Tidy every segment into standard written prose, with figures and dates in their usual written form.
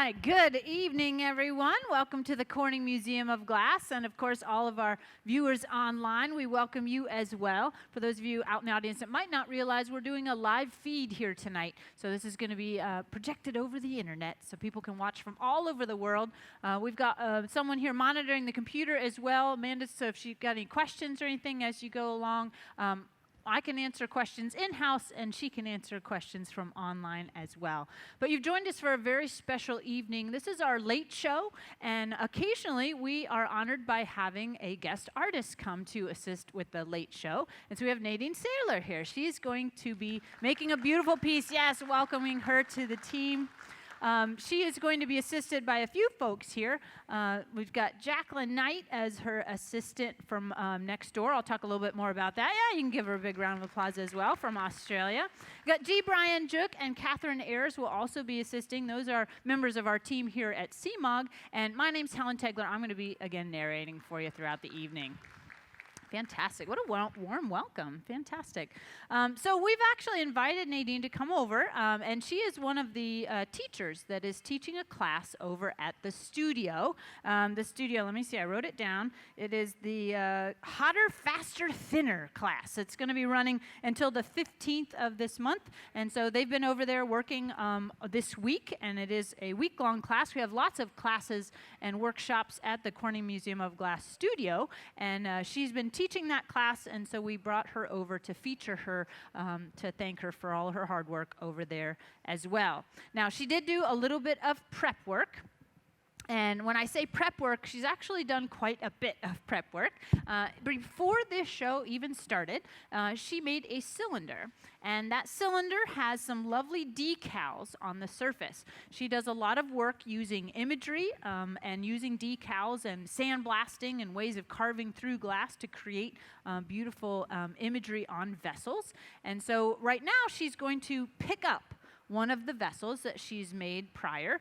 right, good evening, everyone. Welcome to the Corning Museum of Glass, and of course, all of our viewers online. We welcome you as well. For those of you out in the audience that might not realize, we're doing a live feed here tonight. So this is going to be projected over the internet, so people can watch from all over the world. We've got someone here monitoring the computer as well, Amanda. So if you've got any questions or anything as you go along, I can answer questions in-house, and she can answer questions from online as well. But you've joined us for a very special evening. This is our late show, and occasionally we are honored by having a guest artist come to assist with the late show. And so we have Nadine Saylor here. She's going to be making a beautiful piece. Yes, welcoming her to the team. She is going to be assisted by a few folks here. We've got Jacqueline Knight as her assistant from next door. I'll talk a little bit more about that. Yeah, you can give her a big round of applause as well from Australia. We've got G. Brian Jook and Catherine Ayers will also be assisting. Those are members of our team here at CMOG. And my name's Helen Tegler. I'm going to be, again, narrating for you throughout the evening. Fantastic. What a warm welcome. Fantastic. So we've actually invited Nadine to come over, and she is one of the teachers that is teaching a class over at the studio. Let me see, I wrote it down. It is the Hotter, Faster, Thinner class. It's going to be running until the 15th of this month, and so they've been over there working this week, and it is a week-long class. We have lots of classes and workshops at the Corning Museum of Glass studio, and she's been teaching that class, and so we brought her over to feature her, to thank her for all her hard work over there as well. Now, she did do a little bit of prep work. And when I say prep work, she's actually done quite a bit of prep work. Before this show even started, she made a cylinder. And that cylinder has some lovely decals on the surface. She does a lot of work using imagery and using decals and sandblasting and ways of carving through glass to create beautiful imagery on vessels. And so right now, she's going to pick up one of the vessels that she's made prior.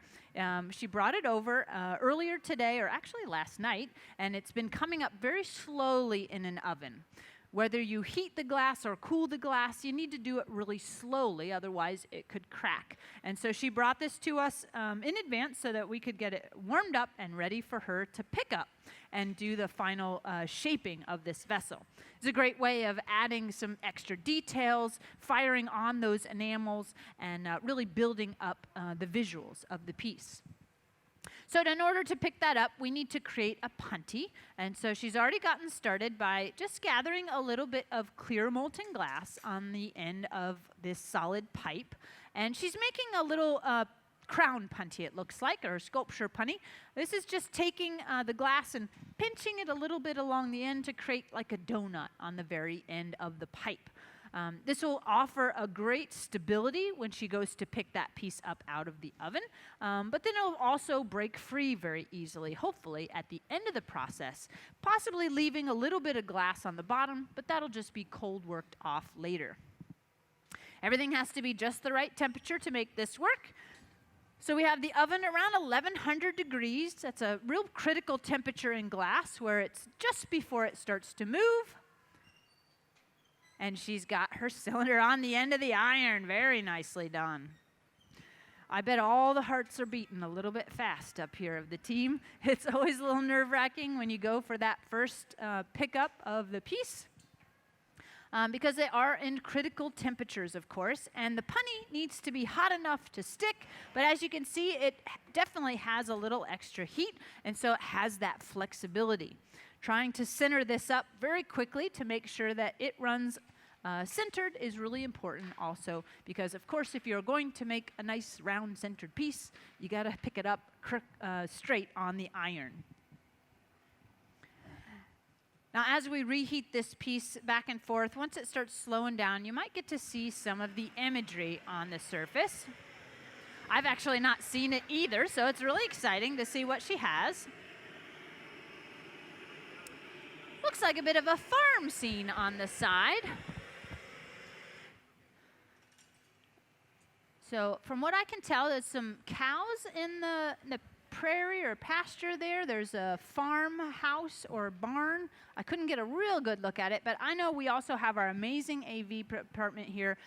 She brought it over earlier today, or actually last night, and it's been coming up very slowly in an oven. Whether you heat the glass or cool the glass, you need to do it really slowly, otherwise it could crack. And so she brought this to us in advance so that we could get it warmed up and ready for her to pick up and do the final shaping of this vessel. It's a great way of adding some extra details, firing on those enamels, and really building up the visuals of the piece. So in order to pick that up, we need to create a punty. And so she's already gotten started by just gathering a little bit of clear molten glass on the end of this solid pipe. And she's making a little crown punty, it looks like, or sculpture punty. This is just taking the glass and pinching it a little bit along the end to create like a donut on the very end of the pipe. This will offer a great stability when she goes to pick that piece up out of the oven, but then it'll also break free very easily, hopefully, at the end of the process, possibly leaving a little bit of glass on the bottom, but that'll just be cold worked off later. Everything has to be just the right temperature to make this work. So we have the oven around 1100 degrees. That's a real critical temperature in glass where it's just before it starts to move. And she's got her cylinder on the end of the iron. Very nicely done. I bet all the hearts are beating a little bit fast up here of the team. It's always a little nerve-wracking when you go for that first pickup of the piece. Because they are in critical temperatures, of course, and the punty needs to be hot enough to stick, but as you can see, it definitely has a little extra heat, and so it has that flexibility. Trying to center this up very quickly to make sure that it runs centered is really important also, because of course, if you're going to make a nice round centered piece, you gotta pick it up straight on the iron. Now, as we reheat this piece back and forth, once it starts slowing down, you might get to see some of the imagery on the surface. I've actually not seen it either, so it's really exciting to see what she has. Looks like a bit of a farm scene on the side. So from what I can tell, there's some cows in the prairie or pasture there. There's a farmhouse or barn. I couldn't get a real good look at it, but I know we also have our amazing AV department here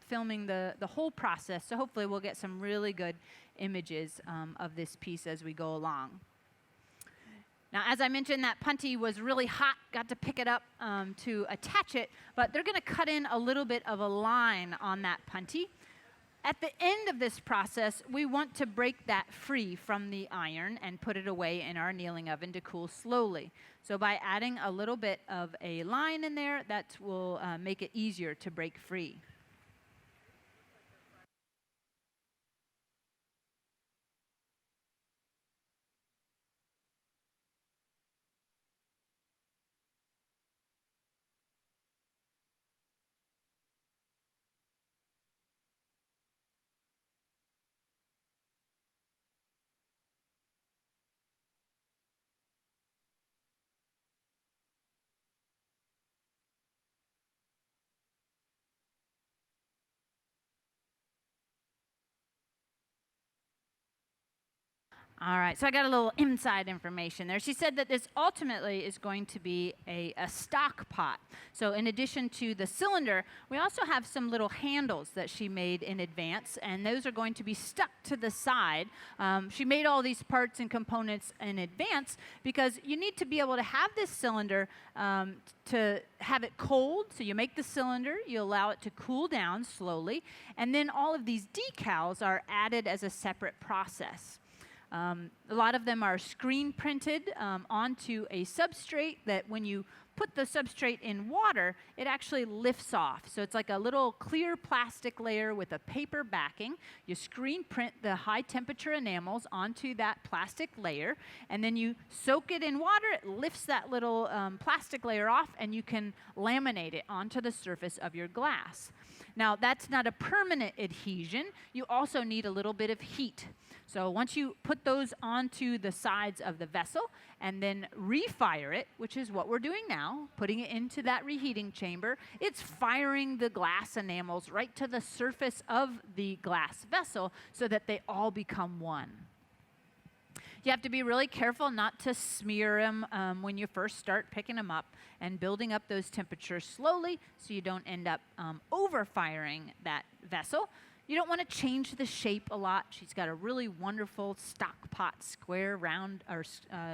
filming the whole process, so hopefully we'll get some really good images of this piece as we go along. Now, as I mentioned, that punty was really hot, got to pick it up to attach it, but they're going to cut in a little bit of a line on that punty. At the end of this process, we want to break that free from the iron and put it away in our annealing oven to cool slowly. So by adding a little bit of a line in there, that will make it easier to break free. All right, so I got a little inside information there. She said that this ultimately is going to be a stock pot. So in addition to the cylinder, we also have some little handles that she made in advance, and those are going to be stuck to the side. She made all these parts and components in advance because you need to be able to have this cylinder to have it cold. So you make the cylinder, you allow it to cool down slowly, and then all of these decals are added as a separate process. A lot of them are screen printed onto a substrate that when you put the substrate in water, it actually lifts off. So it's like a little clear plastic layer with a paper backing. You screen print the high temperature enamels onto that plastic layer, and then you soak it in water. It lifts that little plastic layer off, and you can laminate it onto the surface of your glass. Now, that's not a permanent adhesion. You also need a little bit of heat. So once you put those onto the sides of the vessel and then refire it, which is what we're doing now, putting it into that reheating chamber, it's firing the glass enamels right to the surface of the glass vessel so that they all become one. You have to be really careful not to smear them when you first start picking them up and building up those temperatures slowly so you don't end up over-firing that vessel. You don't want to change the shape a lot. She's got a really wonderful stockpot square round or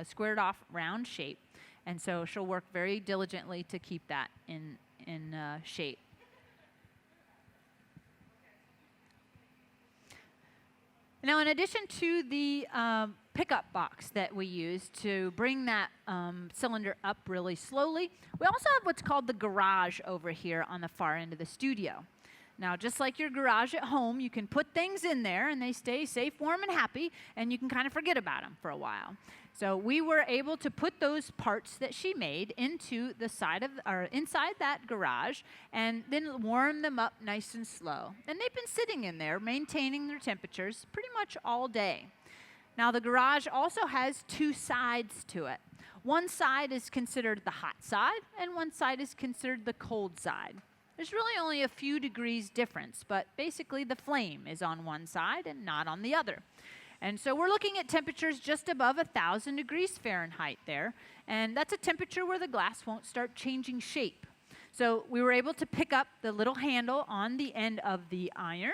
squared off round shape, and so she'll work very diligently to keep that in shape. Now, in addition to the pickup box that we use to bring that cylinder up really slowly, we also have what's called the garage over here on the far end of the studio. Now, just like your garage at home, you can put things in there and they stay safe, warm, and happy, and you can kind of forget about them for a while. So we were able to put those parts that she made into the side of, or inside that garage, and then warm them up nice and slow. And they've been sitting in there, maintaining their temperatures pretty much all day. Now, the garage also has two sides to it. One side is considered the hot side, and one side is considered the cold side. There's really only a few degrees difference, but basically the flame is on one side and not on the other. And so we're looking at temperatures just above 1,000 degrees Fahrenheit there, and that's a temperature where the glass won't start changing shape. So we were able to pick up the little handle on the end of the iron,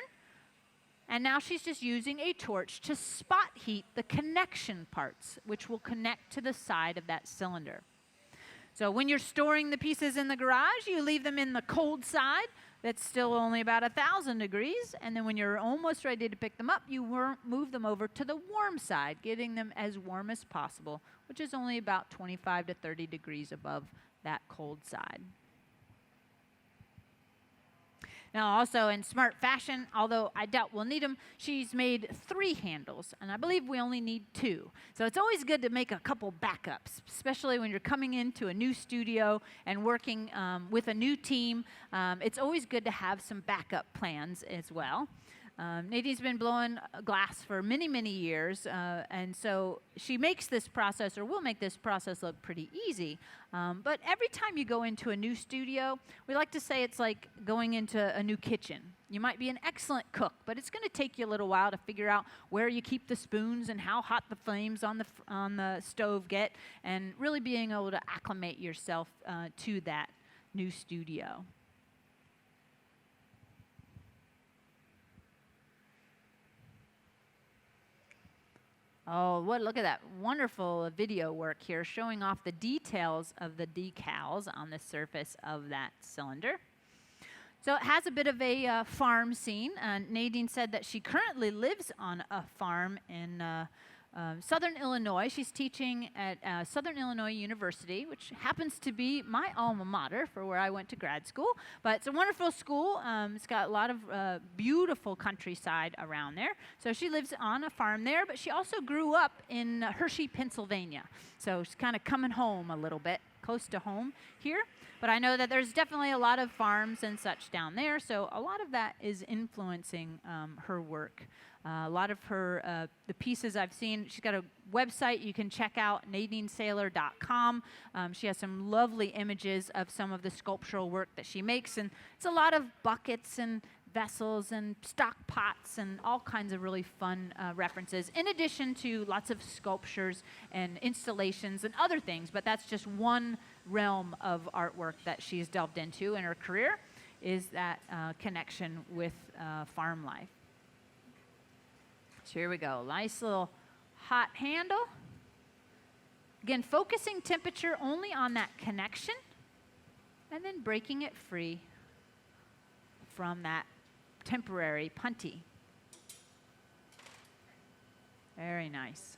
and now she's just using a torch to spot heat the connection parts, which will connect to the side of that cylinder. So when you're storing the pieces in the garage, you leave them in the cold side. That's still only about 1,000 degrees. And then when you're almost ready to pick them up, you move them over to the warm side, getting them as warm as possible, which is only about 25 to 30 degrees above that cold side. Now, also in smart fashion, although I doubt we'll need them, she's made 3 handles, and I believe we only need 2. So it's always good to make a couple backups, especially when you're coming into a new studio and working with a new team. It's always good to have some backup plans as well. Nadine's been blowing glass for many, many years, and so she makes this process, or will make this process look pretty easy. But every time you go into a new studio, we like to say it's like going into a new kitchen. You might be an excellent cook, but it's going to take you a little while to figure out where you keep the spoons and how hot the flames on the stove get, and really being able to acclimate yourself to that new studio. Oh, look at that wonderful video work here showing off the details of the decals on the surface of that cylinder. So it has a bit of a farm scene. Nadine said that she currently lives on a farm in Southern Illinois. She's teaching at Southern Illinois University, which happens to be my alma mater for where I went to grad school. But it's a wonderful school. It's got a lot of beautiful countryside around there. So she lives on a farm there, but she also grew up in Hershey, Pennsylvania. So she's kind of coming home a little bit, close to home here. But I know that there's definitely a lot of farms and such down there, so a lot of that is influencing her work. A lot of her, the pieces I've seen, she's got a website you can check out, nadinesaylor.com. She has some lovely images of some of the sculptural work that she makes, and it's a lot of buckets and vessels and stock pots and all kinds of really fun references, in addition to lots of sculptures and installations and other things. But that's just one realm of artwork that she's delved into in her career, is that connection with farm life. So here we go, nice little hot handle. Again, focusing temperature only on that connection and then breaking it free from that temporary punty. Very nice.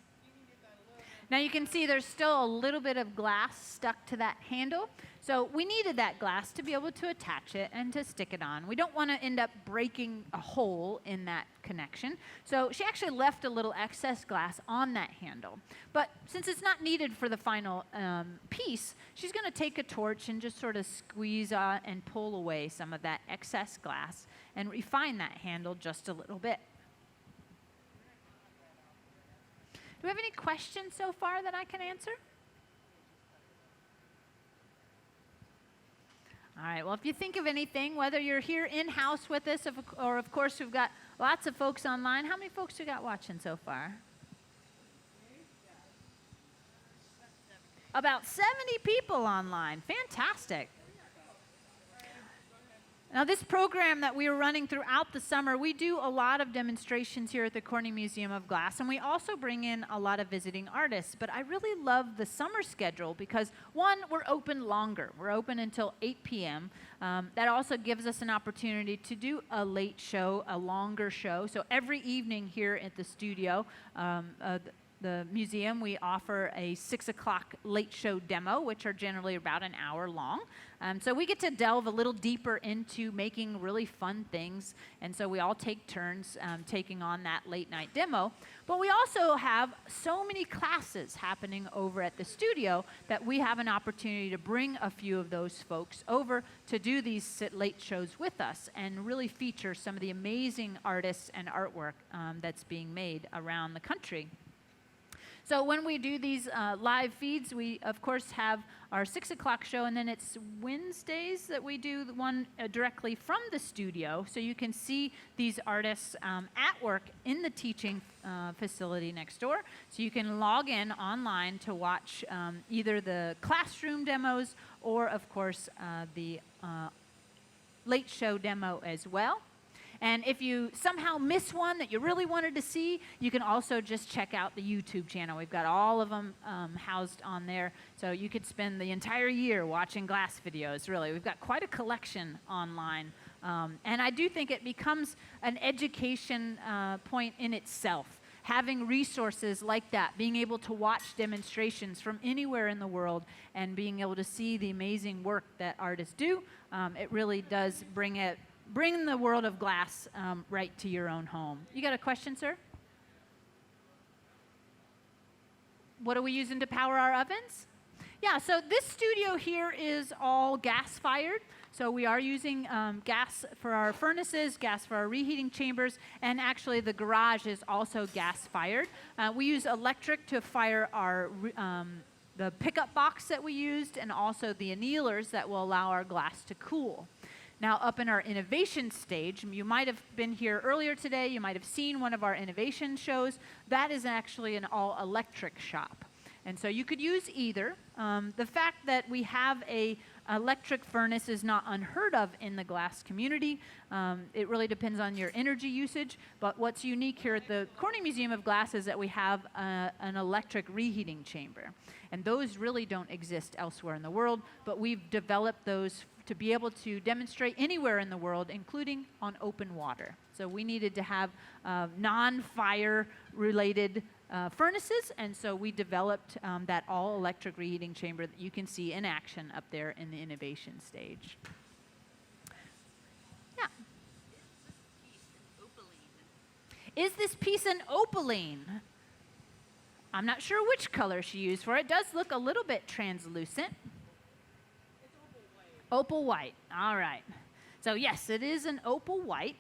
Now you can see there's still a little bit of glass stuck to that handle. So we needed that glass to be able to attach it and to stick it on. We don't want to end up breaking a hole in that connection. So she actually left a little excess glass on that handle. But since it's not needed for the final piece, she's going to take a torch and just sort of squeeze and pull away some of that excess glass and refine that handle just a little bit. Do we have any questions so far that I can answer? All right, well, if you think of anything, whether you're here in-house with us, or of course we've got lots of folks online. How many folks we got watching so far? About 70 people online. Fantastic. Now, this program that we are running throughout the summer, we do a lot of demonstrations here at the Corning Museum of Glass, and we also bring in a lot of visiting artists. But I really love the summer schedule because, one, we're open longer. We're open until 8 p.m. That also gives us an opportunity to do a late show, a longer show. So every evening here at the studio, the museum, we offer a 6 o'clock late show demo, which are generally about an hour long. So we get to delve a little deeper into making really fun things. And so we all take turns taking on that late night demo. But we also have so many classes happening over at the studio that we have an opportunity to bring a few of those folks over to do these late shows with us and really feature some of the amazing artists and artwork that's being made around the country. So when we do these live feeds, we, of course, have our 6 o'clock show, and then it's Wednesdays that we do the one directly from the studio. So you can see these artists at work in the teaching facility next door. So you can log in online to watch either the classroom demos or, of course, the late show demo as well. And if you somehow miss one that you really wanted to see, you can also just check out the YouTube channel. We've got all of them housed on there. So you could spend the entire year watching glass videos, really. We've got quite a collection online. And I do think it becomes an education point in itself. Having resources like that, being able to watch demonstrations from anywhere in the world and being able to see the amazing work that artists do, it really does bring the world of glass right to your own home. You got a question, sir? What are we using to power our ovens? Yeah, so this studio here is all gas-fired. So we are using gas for our furnaces, gas for our reheating chambers, and actually the garage is also gas-fired. We use electric to fire our the pickup box that we used, and also the annealers that will allow our glass to cool. Now, up in our innovation stage, you might have been here earlier today, you might have seen one of our innovation shows. That is actually an all-electric shop. And so you could use either. The fact that we have a electric furnace is not unheard of in the glass community. It really depends on your energy usage, but what's unique here at the Corning Museum of Glass is that we have an electric reheating chamber, and those really don't exist elsewhere in the world, but we've developed those to be able to demonstrate anywhere in the world, including on open water. So we needed to have non-fire related furnaces, and so we developed that all-electric reheating chamber that you can see in action up there in the innovation stage. Yeah. Is this piece an opaline? I'm not sure which color she used for it. It does look a little bit translucent. It's opal white. Opal white, all right. So yes, it is an opal white.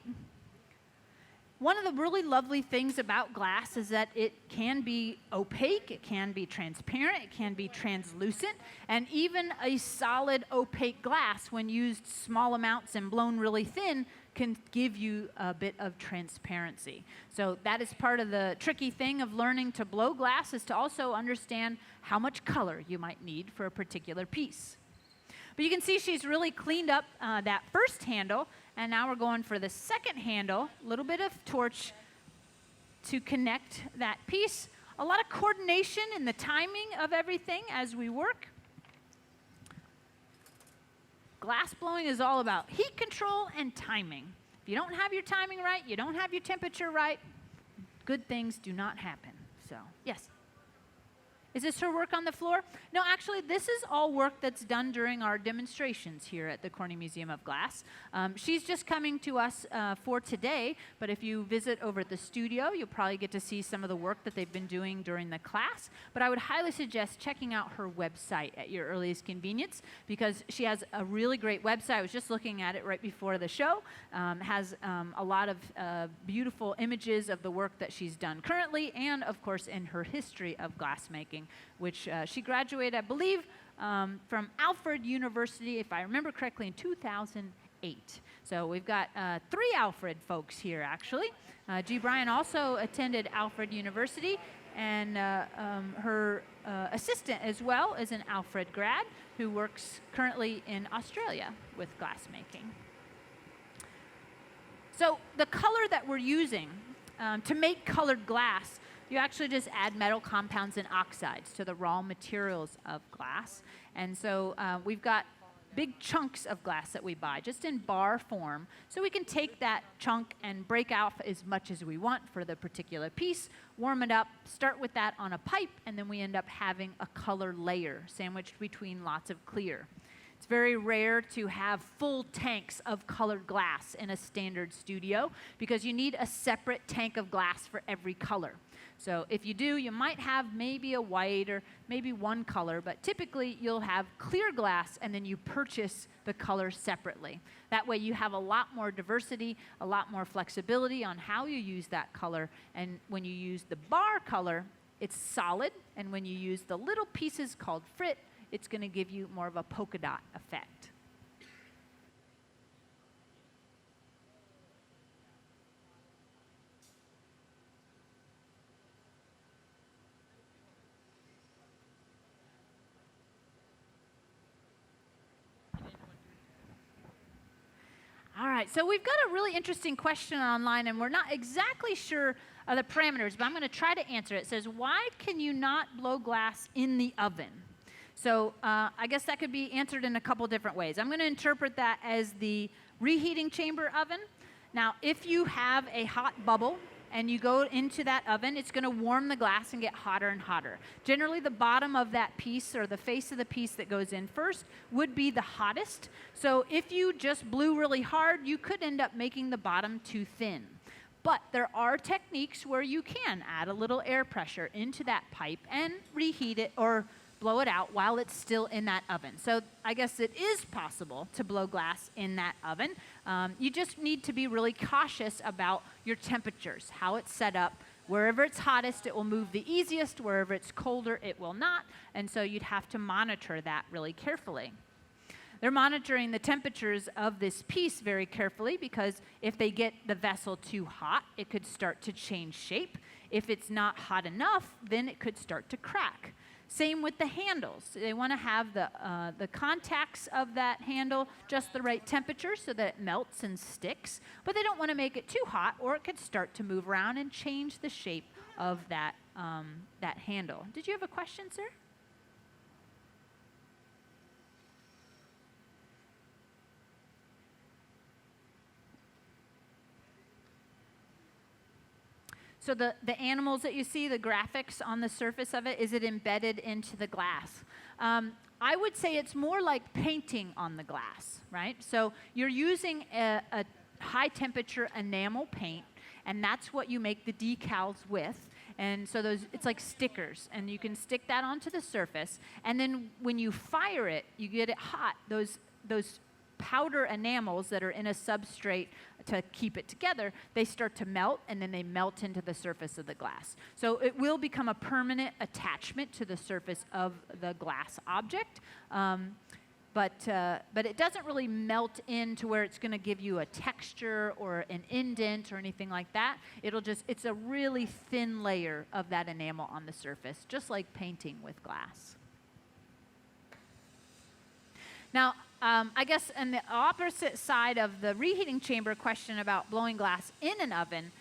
One of the really lovely things about glass is that it can be opaque, it can be transparent, it can be translucent, and even a solid opaque glass, when used small amounts and blown really thin, can give you a bit of transparency. So that is part of the tricky thing of learning to blow glass, is to also understand how much color you might need for a particular piece. But you can see she's really cleaned up that first handle, and now we're going for the second handle. A little bit of torch to connect that piece. A lot of coordination in the timing of everything as we work. Glass blowing is all about heat control and timing. If you don't have your timing right, you don't have your temperature right, good things do not happen. So, yes. Is this her work on the floor? No, actually, this is all work that's done during our demonstrations here at the Corning Museum of Glass. She's just coming to us for today, but if you visit over at the studio, you'll probably get to see some of the work that they've been doing during the class. But I would highly suggest checking out her website at your earliest convenience, because she has a really great website. I was just looking at it right before the show. Has a lot of beautiful images of the work that she's done currently, and of course in her history of glassmaking, which she graduated, I believe, from Alfred University, if I remember correctly, in 2008. So we've got 3 Alfred folks here, actually. G. Bryan also attended Alfred University, and her assistant as well is an Alfred grad who works currently in Australia with glassmaking. So the color that we're using to make colored glass, you actually just add metal compounds and oxides to the raw materials of glass. And so we've got big chunks of glass that we buy just in bar form. So we can take that chunk and break out as much as we want for the particular piece, warm it up, start with that on a pipe, and then we end up having a color layer sandwiched between lots of clear. It's very rare to have full tanks of colored glass in a standard studio, because you need a separate tank of glass for every color. So if you do, you might have maybe a white or maybe one color, but typically you'll have clear glass and then you purchase the color separately. That way you have a lot more diversity, a lot more flexibility on how you use that color. And when you use the bar color, it's solid, and when you use the little pieces called frit, it's going to give you more of a polka dot effect. All right, so we've got a really interesting question online, and we're not exactly sure of the parameters, but I'm going to try to answer it. It says, why can you not blow glass in the oven? So I guess that could be answered in a couple different ways. I'm going to interpret that as the reheating chamber oven. Now, if you have a hot bubble and you go into that oven, it's going to warm the glass and get hotter and hotter. Generally, the bottom of that piece, or the face of the piece that goes in first, would be the hottest. So if you just blew really hard, you could end up making the bottom too thin. But there are techniques where you can add a little air pressure into that pipe and reheat it or blow it out while it's still in that oven. So I guess it is possible to blow glass in that oven. You just need to be really cautious about your temperatures, how it's set up. Wherever it's hottest, it will move the easiest. Wherever it's colder, it will not. And so you'd have to monitor that really carefully. They're monitoring the temperatures of this piece very carefully, because if they get the vessel too hot, it could start to change shape. If it's not hot enough, then it could start to crack. Same with the handles. They want to have the contacts of that handle just the right temperature so that it melts and sticks, but they don't want to make it too hot or it could start to move around and change the shape of that, that handle. Did you have a question, sir? So the animals that you see, the graphics on the surface of it, is it embedded into the glass? I would say it's more like painting on the glass, right? So you're using a high temperature enamel paint, and that's what you make the decals with. And so it's like stickers, and you can stick that onto the surface. And then when you fire it, you get it hot. Those powder enamels that are in a substrate to keep it together, they start to melt, and then they melt into the surface of the glass. So it will become a permanent attachment to the surface of the glass object, but it doesn't really melt into where it's going to give you a texture or an indent or anything like that. It's a really thin layer of that enamel on the surface, just like painting with glass. Now, I guess on the opposite side of the reheating chamber question about blowing glass in an oven,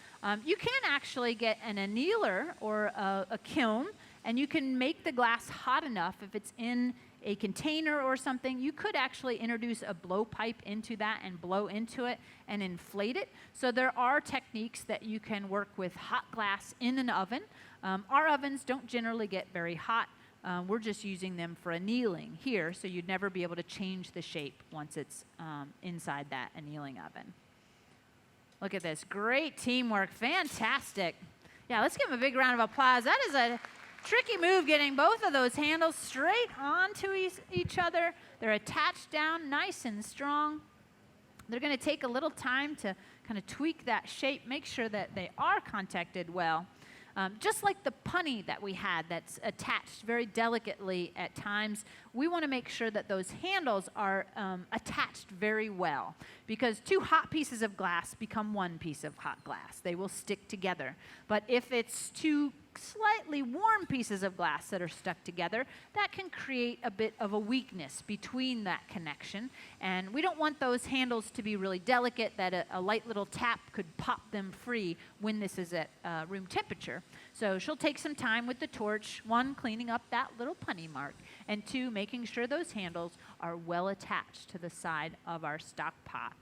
you can actually get an annealer or a kiln, and you can make the glass hot enough. If it's in a container or something, you could actually introduce a blowpipe into that and blow into it and inflate it. So there are techniques that you can work with hot glass in an oven. Our ovens don't generally get very hot. We're just using them for annealing here, so you'd never be able to change the shape once it's inside that annealing oven. Look at this. Great teamwork. Fantastic. Yeah, let's give them a big round of applause. That is a tricky move, getting both of those handles straight onto each other. They're attached down nice and strong. They're going to take a little time to kind of tweak that shape, make sure that they are contacted well. Just like the punty that we had that's attached very delicately at times, we want to make sure that those handles are attached very well, because two hot pieces of glass become one piece of hot glass. They will stick together. But if it's two slightly warm pieces of glass that are stuck together, that can create a bit of a weakness between that connection. And we don't want those handles to be really delicate that a light little tap could pop them free when this is at room temperature. So she'll take some time with the torch, one, cleaning up that little punny mark, and two, making sure those handles are well attached to the side of our stock pot.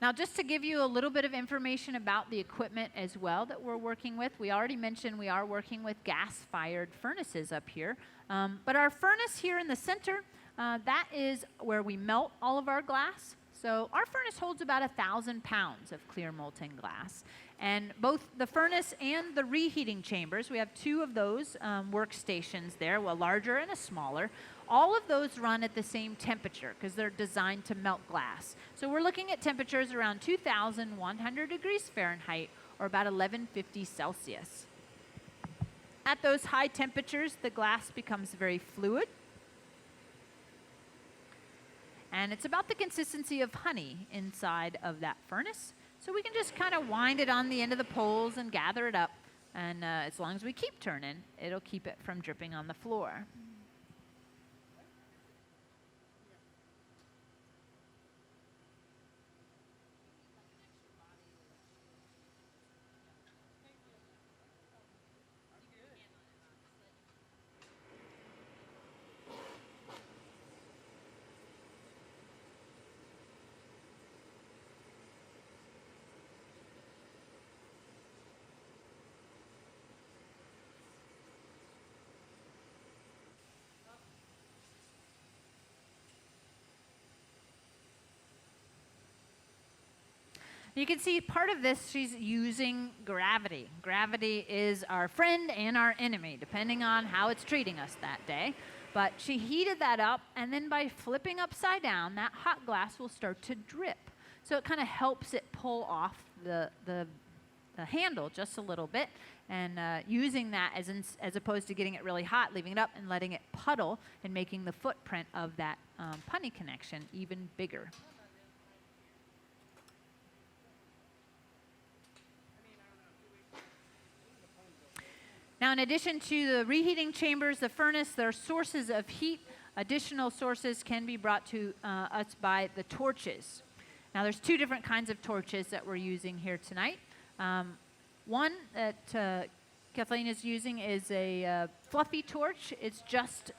Now, just to give you a little bit of information about the equipment as well that we're working with, we already mentioned we are working with gas-fired furnaces up here. But our furnace here in the center, that is where we melt all of our glass. So our furnace holds about 1,000 pounds of clear molten glass. And both the furnace and the reheating chambers, we have two of those workstations there, a larger and a smaller. All of those run at the same temperature because they're designed to melt glass. So we're looking at temperatures around 2,100 degrees Fahrenheit or about 1150 Celsius. At those high temperatures, the glass becomes very fluid. And it's about the consistency of honey inside of that furnace. So we can just kind of wind it on the end of the poles and gather it up. And as long as we keep turning, it'll keep it from dripping on the floor. You can see part of this, she's using gravity. Gravity is our friend and our enemy, depending on how it's treating us that day. But she heated that up, and then by flipping upside down, that hot glass will start to drip. So it kind of helps it pull off the handle just a little bit, and using that as opposed to getting it really hot, leaving it up and letting it puddle and making the footprint of that punny connection even bigger. Now, in addition to the reheating chambers, the furnace, there are sources of heat. Additional sources can be brought to us by the torches. Now, there's two different kinds of torches that we're using here tonight. One that Kathleen is using is a fluffy torch. It's just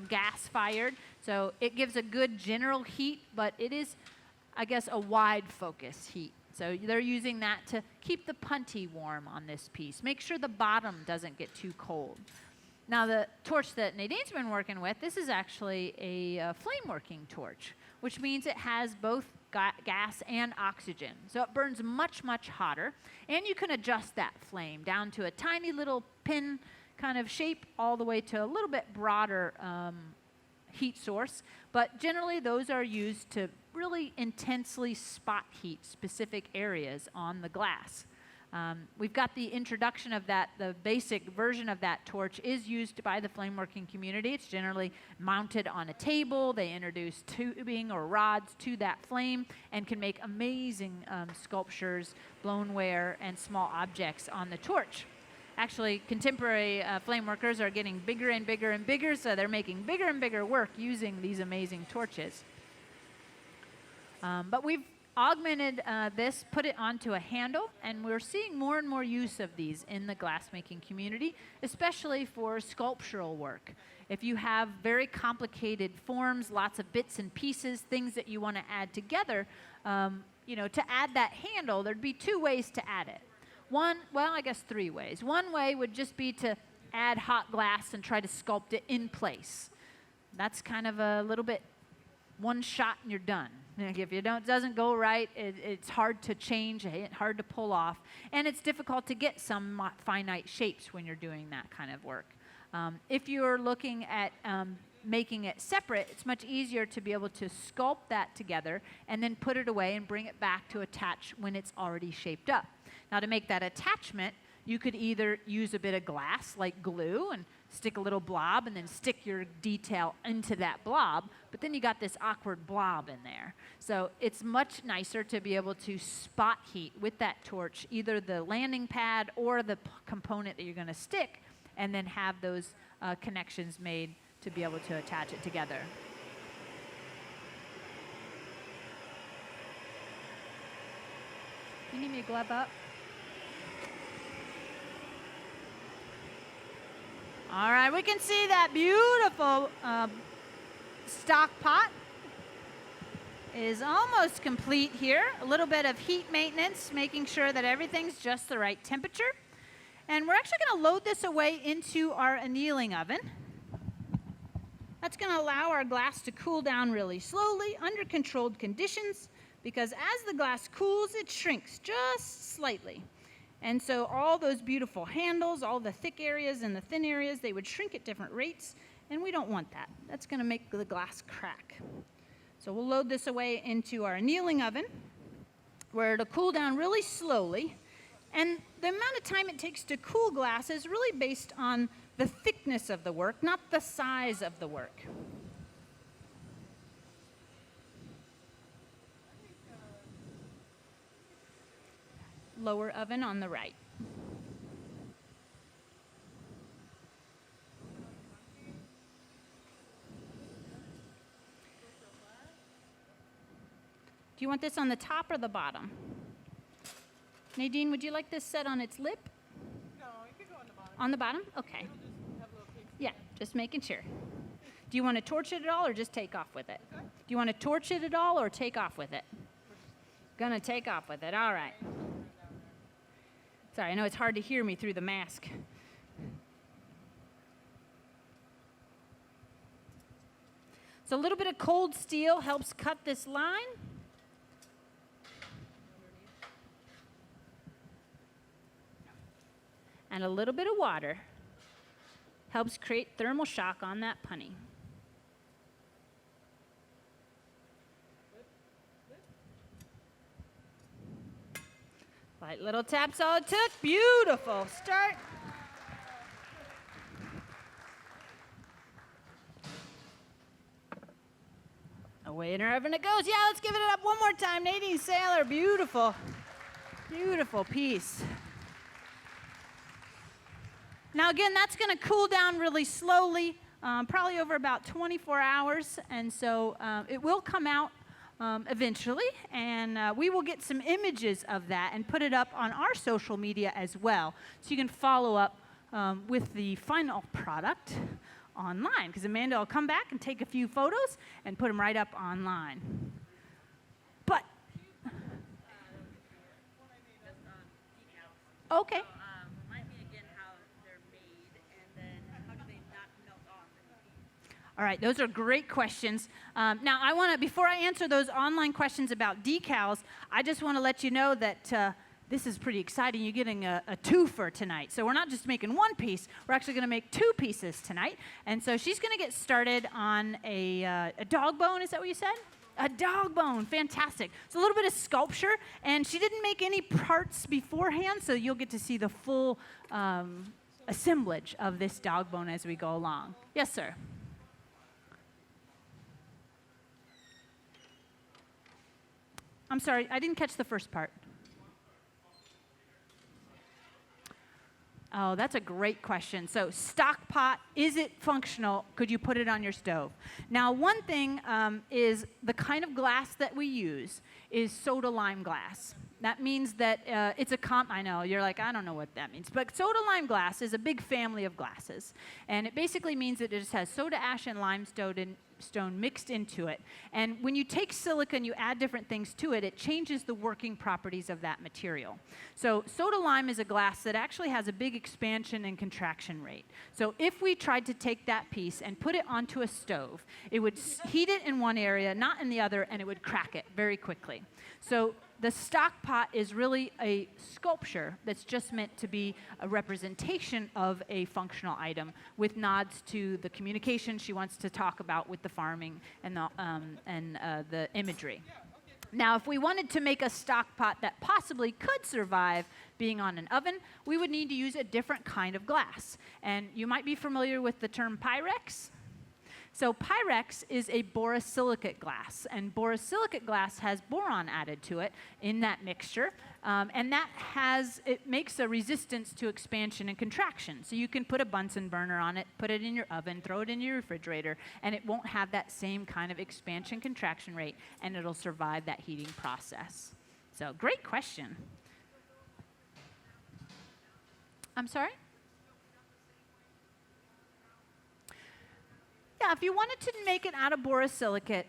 gas-fired, so it gives a good general heat, but it is, I guess, a wide focus heat. So they're using that to keep the punty warm on this piece. Make sure the bottom doesn't get too cold. Now, the torch that Nadine's been working with, this is actually a flame-working torch, which means it has both gas and oxygen. So it burns much, much hotter, and you can adjust that flame down to a tiny little pin kind of shape all the way to a little bit broader heat source. But generally, those are used to really intensely spot heat specific areas on the glass. We've got the introduction of that. The basic version of that torch is used by the flame-working community. It's generally mounted on a table. They introduce tubing or rods to that flame and can make amazing sculptures, blownware, and small objects on the torch. Actually, contemporary flame workers are getting bigger and bigger and bigger, so they're making bigger and bigger work using these amazing torches. But we've augmented this, put it onto a handle, and we're seeing more and more use of these in the glassmaking community, especially for sculptural work. If you have very complicated forms, lots of bits and pieces, things that you want to add together, to add that handle, there'd be two ways to add it. I guess three ways. One way would just be to add hot glass and try to sculpt it in place. That's kind of a little bit one shot and you're done. If it doesn't go right, it's hard to change, hard to pull off, and it's difficult to get some finite shapes when you're doing that kind of work. If you're looking at making it separate, it's much easier to be able to sculpt that together and then put it away and bring it back to attach when it's already shaped up. Now, to make that attachment, you could either use a bit of glass like glue and stick a little blob and then stick your detail into that blob, but then you got this awkward blob in there. So it's much nicer to be able to spot heat with that torch, either the landing pad or the component that you're going to stick, and then have those connections made to be able to attach it together. You need me to glove up? All right, we can see that beautiful stock pot is almost complete here. A little bit of heat maintenance, making sure that everything's just the right temperature. And we're actually going to load this away into our annealing oven. That's going to allow our glass to cool down really slowly under controlled conditions, because as the glass cools, it shrinks just slightly. And so all those beautiful handles, all the thick areas and the thin areas, they would shrink at different rates, and we don't want that. That's going to make the glass crack. So we'll load this away into our annealing oven, where it'll cool down really slowly. And the amount of time it takes to cool glass is really based on the thickness of the work, not the size of the work. Lower oven on the right. Do you want this on the top or the bottom? Nadine, would you like this set on its lip? No, it could go on the bottom. On the bottom? Okay. It'll just have a little piece. Yeah, just making sure. Do you want to torch it at all or just take off with it? Okay. Do you want to torch it at all or take off with it? Gonna take off with it. All right. Sorry, I know it's hard to hear me through the mask. So a little bit of cold steel helps cut this line. And a little bit of water helps create thermal shock on that punty. Light little taps all it took. Beautiful start. Away in our oven it goes. Yeah, let's give it up one more time. Nadine Saylor, beautiful, beautiful piece. Now again, that's going to cool down really slowly, probably over about 24 hours, and so it will come out eventually, and we will get some images of that and put it up on our social media as well, so you can follow up with the final product online, because Amanda will come back and take a few photos and put them right up online. But, okay. All right, those are great questions. Now, I want to, before I answer those online questions about decals, I just want to let you know that this is pretty exciting. You're getting a twofer tonight. So we're not just making one piece, we're actually going to make two pieces tonight. And so she's going to get started on a dog bone, is that what you said? A dog bone, fantastic. It's a little bit of sculpture, and she didn't make any parts beforehand, so you'll get to see the full assemblage of this dog bone as we go along. Yes, sir. I'm sorry, I didn't catch the first part. Oh, that's a great question. So stockpot, is it functional? Could you put it on your stove? Now, one thing is the kind of glass that we use is soda lime glass. That means that it's I know, you're like, I don't know what that means. But soda lime glass is a big family of glasses. And it basically means that it just has soda ash and limestone mixed into it. And when you take silica and you add different things to it, it changes the working properties of that material. So soda lime is a glass that actually has a big expansion and contraction rate. So if we tried to take that piece and put it onto a stove, it would heat it in one area, not in the other, and it would crack it very quickly. So the stockpot is really a sculpture that's just meant to be a representation of a functional item with nods to the communication she wants to talk about with the farming and the imagery. Now, if we wanted to make a stockpot that possibly could survive being on an oven, we would need to use a different kind of glass. And you might be familiar with the term Pyrex. So Pyrex is a borosilicate glass, and borosilicate glass has boron added to it in that mixture, and it makes a resistance to expansion and contraction. So you can put a Bunsen burner on it, put it in your oven, throw it in your refrigerator, and it won't have that same kind of expansion-contraction rate, and it'll survive that heating process. So great question. I'm sorry? Yeah, if you wanted to make it out of borosilicate,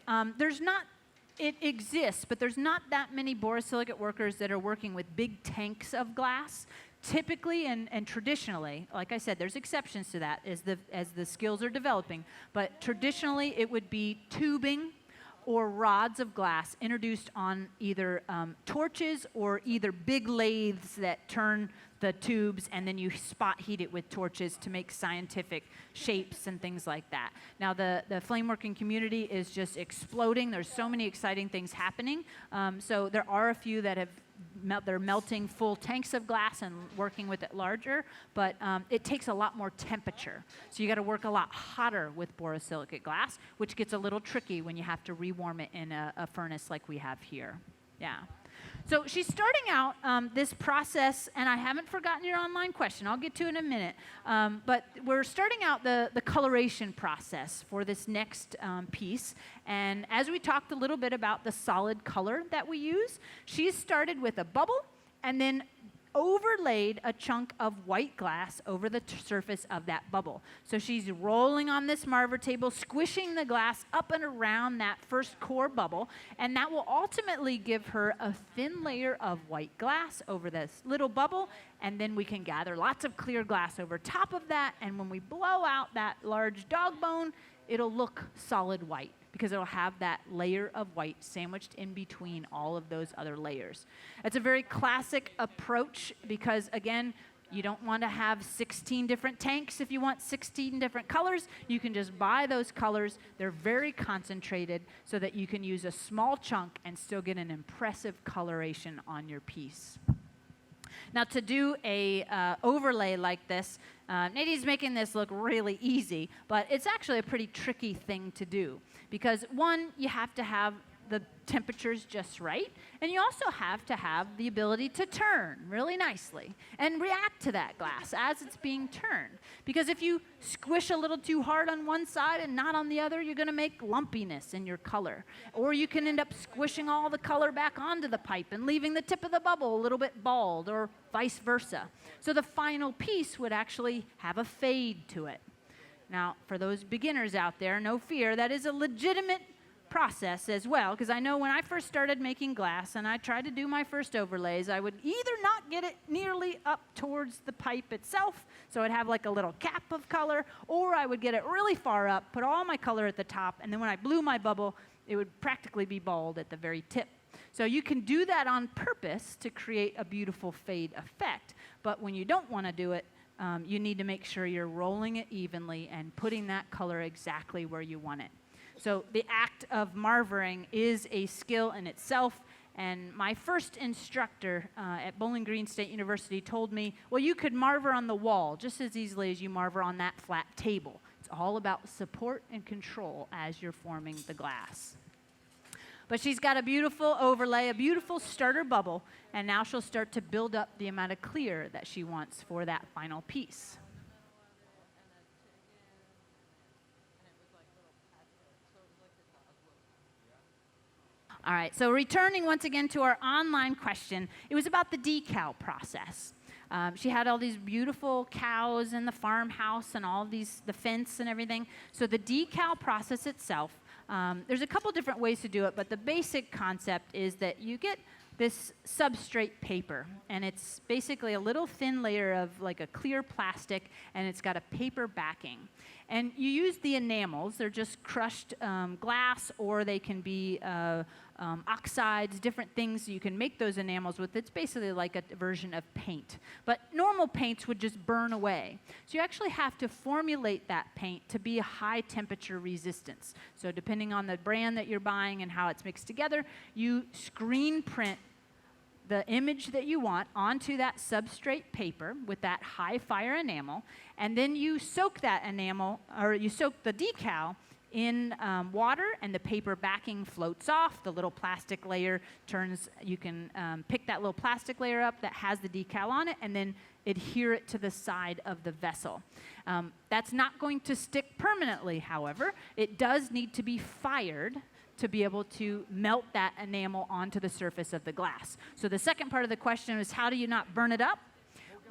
it exists, but there's not that many borosilicate workers that are working with big tanks of glass. Typically and traditionally, like I said, there's exceptions to that as the skills are developing, but traditionally it would be tubing or rods of glass introduced on either torches or either big lathes that turn the tubes, and then you spot heat it with torches to make scientific shapes and things like that. Now, the flame working community is just exploding. There's so many exciting things happening. So there are a few that they're melting full tanks of glass and working with it larger, but it takes a lot more temperature. So you got to work a lot hotter with borosilicate glass, which gets a little tricky when you have to rewarm it in a furnace like we have here. Yeah. So she's starting out this process, and I haven't forgotten your online question. I'll get to it in a minute. But we're starting out the coloration process for this next piece. And as we talked a little bit about the solid color that we use, she's started with a bubble and then overlaid a chunk of white glass over the surface of that bubble. So she's rolling on this marver table, squishing the glass up and around that first core bubble, and that will ultimately give her a thin layer of white glass over this little bubble, and then we can gather lots of clear glass over top of that, and when we blow out that large dog bone, it'll look solid white, because it'll have that layer of white sandwiched in between all of those other layers. It's a very classic approach because, again, you don't want to have 16 different tanks. If you want 16 different colors, you can just buy those colors. They're very concentrated so that you can use a small chunk and still get an impressive coloration on your piece. Now, to do a overlay like this, Nadine's making this look really easy, but it's actually a pretty tricky thing to do because, one, you have to have the temperatures just right. And you also have to have the ability to turn really nicely and react to that glass as it's being turned. Because if you squish a little too hard on one side and not on the other, you're going to make lumpiness in your color. Or you can end up squishing all the color back onto the pipe and leaving the tip of the bubble a little bit bald, or vice versa. So the final piece would actually have a fade to it. Now, for those beginners out there, no fear, that is a legitimate process as well, because I know when I first started making glass and I tried to do my first overlays, I would either not get it nearly up towards the pipe itself, so I'd have like a little cap of color, or I would get it really far up, put all my color at the top, and then when I blew my bubble, it would practically be bald at the very tip. So you can do that on purpose to create a beautiful fade effect, but when you don't want to do it, you need to make sure you're rolling it evenly and putting that color exactly where you want it. So the act of marvering is a skill in itself, and my first instructor at Bowling Green State University told me, well, you could marver on the wall just as easily as you marver on that flat table. It's all about support and control as you're forming the glass. But she's got a beautiful overlay, a beautiful starter bubble, and now she'll start to build up the amount of clear that she wants for that final piece. All right, so returning once again to our online question, it was about the decal process. She had all these beautiful cows in the farmhouse and all these, the fence and everything. So the decal process itself, there's a couple different ways to do it, but the basic concept is that you get this substrate paper, and it's basically a little thin layer of like a clear plastic, and it's got a paper backing. And you use the enamels. They're just crushed glass, or they can be oxides, different things you can make those enamels with. It's basically like a version of paint. But normal paints would just burn away. So you actually have to formulate that paint to be a high temperature resistance. So depending on the brand that you're buying and how it's mixed together, you screen print the image that you want onto that substrate paper with that high fire enamel, and then you soak that enamel, or you soak the decal in water, and the paper backing floats off. The little plastic layer turns, you can pick that little plastic layer up that has the decal on it, and then adhere it to the side of the vessel. That's not going to stick permanently, however. It does need to be fired to be able to melt that enamel onto the surface of the glass. So the second part of the question is, how do you not burn it up?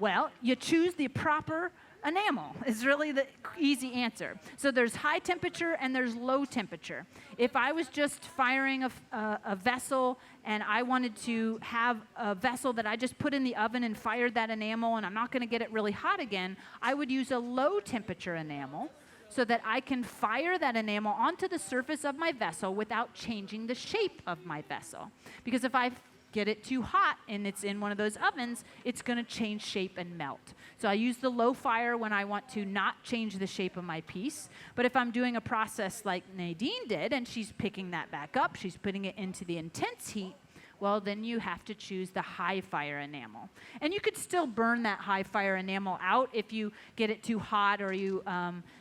Well, you choose the proper enamel is really the easy answer. So there's high temperature and there's low temperature. If I was just firing a vessel and I wanted to have a vessel that I just put in the oven and fired that enamel, and I'm not going to get it really hot again, I would use a low temperature enamel, so that I can fire that enamel onto the surface of my vessel without changing the shape of my vessel. Because if I get it too hot and it's in one of those ovens, it's going to change shape and melt. So I use the low fire when I want to not change the shape of my piece. But if I'm doing a process like Nadine did, and she's picking that back up, she's putting it into the intense heat, well, then you have to choose the high fire enamel. And you could still burn that high fire enamel out if you get it too hot, or you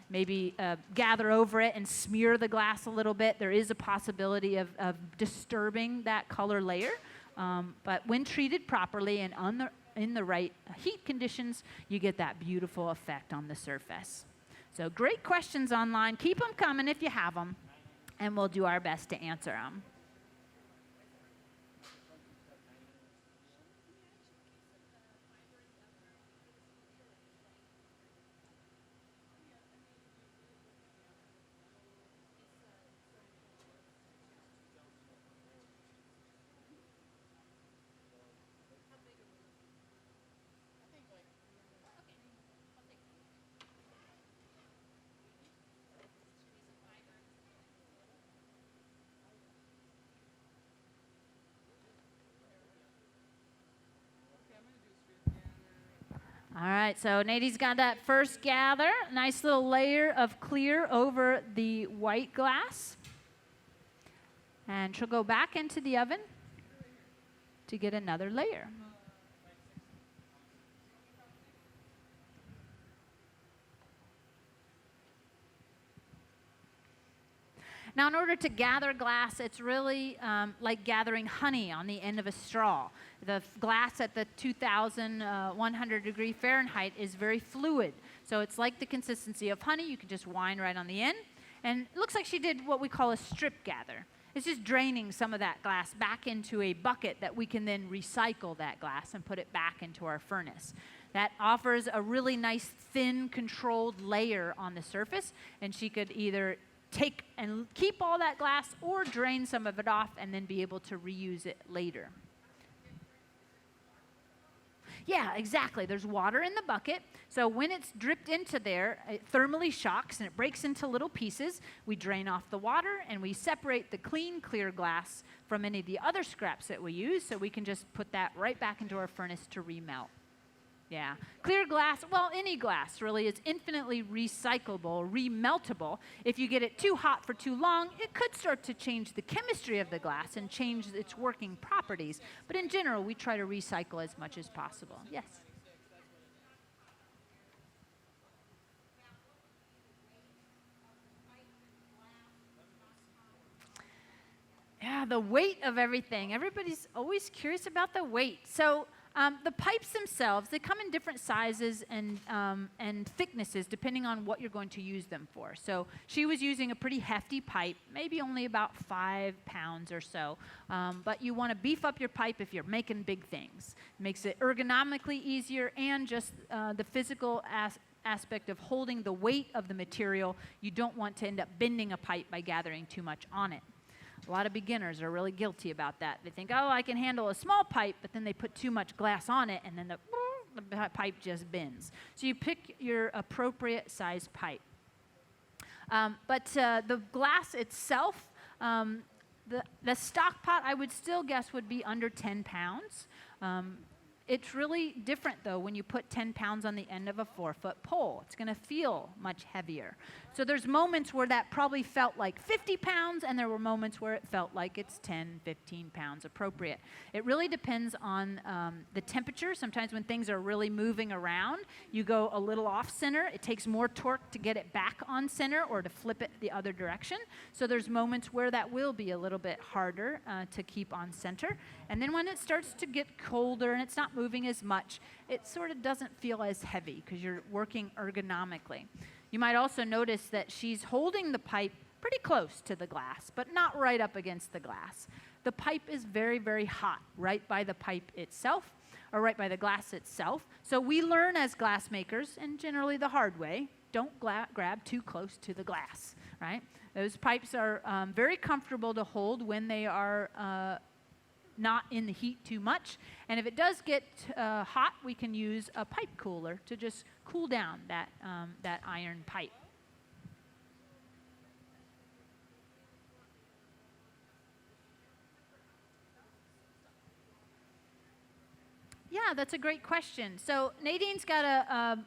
maybe gather over it and smear the glass a little bit. There is a possibility of disturbing that color layer. But when treated properly and in the right heat conditions, you get that beautiful effect on the surface. So great questions online. Keep them coming if you have them, and we'll do our best to answer them. All right, so Nadine's got that first gather, nice little layer of clear over the white glass. And she'll go back into the oven to get another layer. Now, in order to gather glass, it's really like gathering honey on the end of a straw. The glass at the 2,100 degree Fahrenheit is very fluid. So it's like the consistency of honey. You can just wind right on the end. And it looks like she did what we call a strip gather. It's just draining some of that glass back into a bucket that we can then recycle that glass and put it back into our furnace. That offers a really nice, thin, controlled layer on the surface, and she could either take and keep all that glass or drain some of it off and then be able to reuse it later. Yeah, exactly. There's water in the bucket. So when it's dripped into there, it thermally shocks and it breaks into little pieces. We drain off the water and we separate the clean, clear glass from any of the other scraps that we use, so we can just put that right back into our furnace to remelt. Yeah. Clear glass, well, any glass really is infinitely recyclable, remeltable. If you get it too hot for too long, it could start to change the chemistry of the glass and change its working properties. But in general, we try to recycle as much as possible. Yes? Yeah, the weight of everything. Everybody's always curious about the weight. So the pipes themselves, they come in different sizes and thicknesses depending on what you're going to use them for. So she was using a pretty hefty pipe, maybe only about 5 pounds or so. But you want to beef up your pipe if you're making big things. It makes it ergonomically easier, and just the physical aspect of holding the weight of the material. You don't want to end up bending a pipe by gathering too much on it. A lot of beginners are really guilty about that. They think, oh, I can handle a small pipe, but then they put too much glass on it, and then the pipe just bends. So you pick your appropriate size pipe. But the glass itself, the stockpot, I would still guess would be under 10 pounds. It's really different, though, when you put 10 pounds on the end of a 4-foot pole. It's going to feel much heavier. So there's moments where that probably felt like 50 pounds, and there were moments where it felt like it's 10, 15 pounds appropriate. It really depends on the temperature. Sometimes when things are really moving around, you go a little off center. It takes more torque to get it back on center or to flip it the other direction. So there's moments where that will be a little bit harder to keep on center. And then when it starts to get colder and it's not moving as much, it sort of doesn't feel as heavy because you're working ergonomically. You might also notice that she's holding the pipe pretty close to the glass, but not right up against the glass. The pipe is very, very hot right by the pipe itself, or right by the glass itself. So we learn as glass makers, and generally the hard way, don't grab too close to the glass, right? Those pipes are very comfortable to hold when they are not in the heat too much. And if it does get hot, we can use a pipe cooler to just cool down that iron pipe. Yeah, that's a great question. So Nadine's got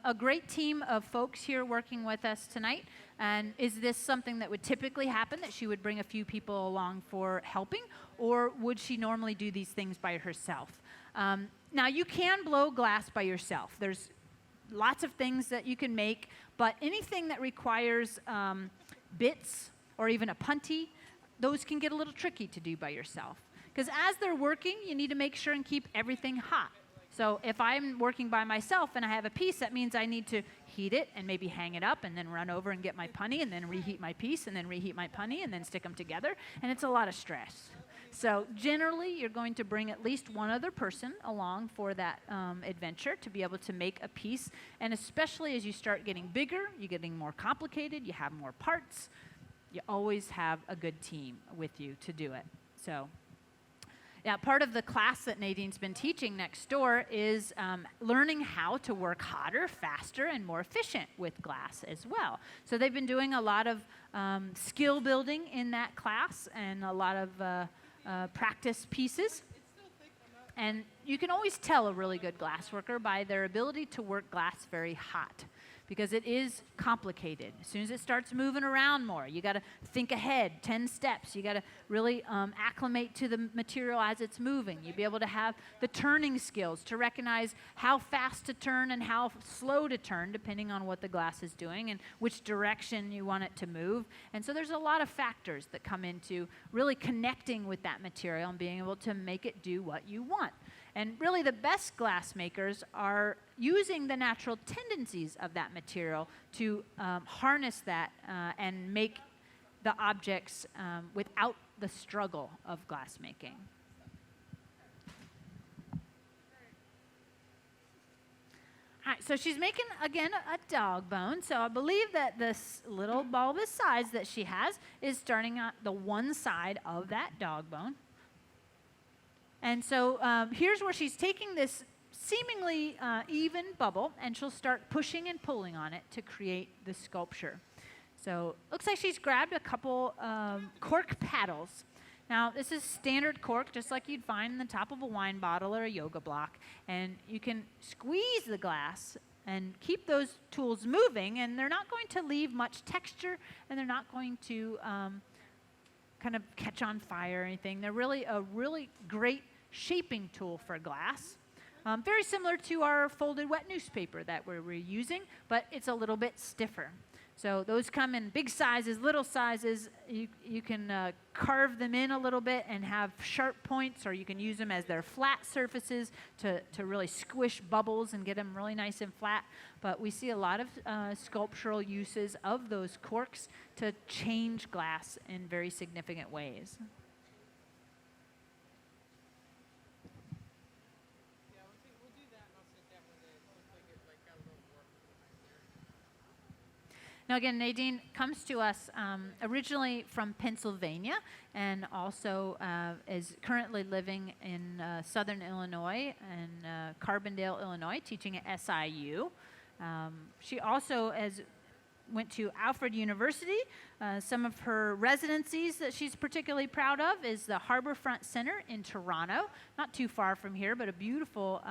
a great team of folks here working with us tonight. And is this something that would typically happen, that she would bring a few people along for helping? Or would she normally do these things by herself? Now, you can blow glass by yourself. There's lots of things that you can make, but anything that requires bits or even a punty, those can get a little tricky to do by yourself. Because as they're working, you need to make sure and keep everything hot. So if I'm working by myself and I have a piece, that means I need to heat it and maybe hang it up and then run over and get my punty and then reheat my piece and then reheat my punty and then stick them together. And it's a lot of stress. So generally, you're going to bring at least one other person along for that adventure to be able to make a piece. And especially as you start getting bigger, you're getting more complicated, you have more parts, you always have a good team with you to do it. So yeah, part of the class that Nadine's been teaching next door is learning how to work hotter, faster, and more efficient with glass as well. So they've been doing a lot of skill building in that class and a lot of practice pieces. And you can always tell a really good glass worker by their ability to work glass very hot. because it is complicated. As soon as it starts moving around more, you got to think ahead, 10 steps. You got to really acclimate to the material as it's moving. You be able to have the turning skills to recognize how fast to turn and how slow to turn, depending on what the glass is doing and which direction you want it to move. And so there's a lot of factors that come into really connecting with that material and being able to make it do what you want. And really the best glass makers are using the natural tendencies of that material to harness that and make the objects without the struggle of glass making. All right, so she's making, again, a dog bone. So I believe that this little bulbous sides that she has is starting at the one side of that dog bone. And so here's where she's taking this seemingly even bubble, and she'll start pushing and pulling on it to create the sculpture. So looks like she's grabbed a couple cork paddles. Now, this is standard cork, just like you'd find in the top of a wine bottle or a yoga block. And you can squeeze the glass and keep those tools moving, and they're not going to leave much texture, and they're not going to kind of catch on fire or anything. They're really a really great shaping tool for glass. Very similar to our folded wet newspaper that we're using, but it's a little bit stiffer. So those come in big sizes, little sizes. You can carve them in a little bit and have sharp points, or you can use them as their flat surfaces to really squish bubbles and get them really nice and flat. But we see a lot of sculptural uses of those corks to change glass in very significant ways. Yeah, we'll do that, and I'll sit down with it. Looks like it got a little work there. Now again, Nadine comes to us originally from Pennsylvania, and also is currently living in southern Illinois, in Carbondale, Illinois, teaching at SIU. She also went to Alfred University. Some of her residencies that she's particularly proud of is the Harborfront Center in Toronto, not too far from here, but a beautiful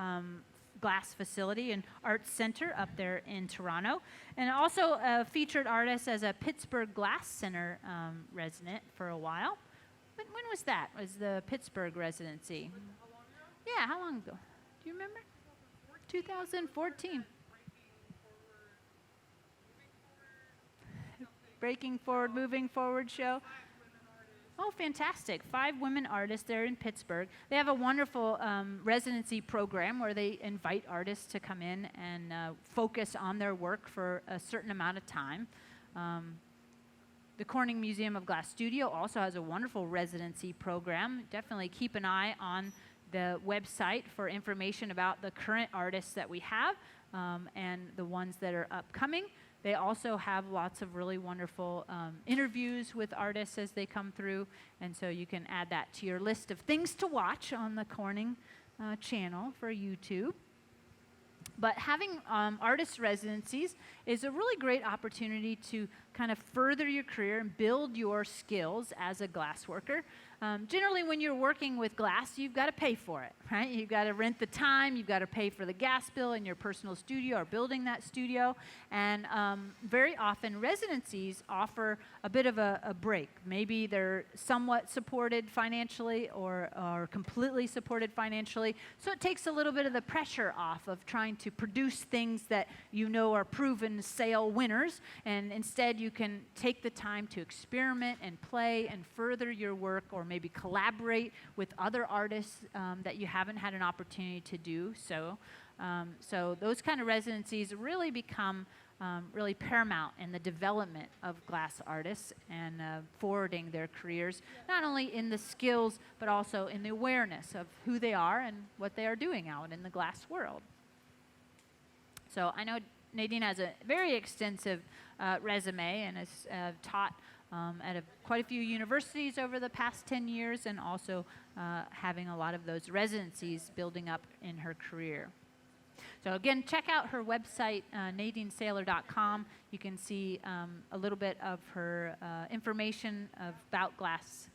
glass facility and arts center up there in Toronto. And also a featured artist as a Pittsburgh Glass Center resident for a while. When was that? Was the Pittsburgh residency? How long ago? Yeah, how long ago? Do you remember? 2014. Breaking Forward, Moving Forward show. Oh, fantastic. 5 women artists there in Pittsburgh. They have a wonderful residency program where they invite artists to come in and focus on their work for a certain amount of time. The Corning Museum of Glass Studio also has a wonderful residency program. Definitely keep an eye on the website for information about the current artists that we have and the ones that are upcoming. They also have lots of really wonderful interviews with artists as they come through, and so you can add that to your list of things to watch on the Corning channel for YouTube. But having artist residencies is a really great opportunity to kind of further your career and build your skills as a glass worker. Generally, when you're working with glass, you've got to pay for it, right? You've got to rent the time, you've got to pay for the gas bill in your personal studio or building that studio. And very often, residencies offer a bit of a break. Maybe they're somewhat supported financially or completely supported financially. So it takes a little bit of the pressure off of trying to produce things that you know are proven sale winners. And instead, you can take the time to experiment and play and further your work, or maybe collaborate with other artists that you haven't had an opportunity to do so. So those kind of residencies really become really paramount in the development of glass artists and forwarding their careers, not only in the skills, but also in the awareness of who they are and what they are doing out in the glass world. So I know Nadine has a very extensive resume and has taught at quite a few universities over the past 10 years, and also having a lot of those residencies building up in her career. So again, check out her website, nadinesaylor.com. You can see a little bit of her information about glass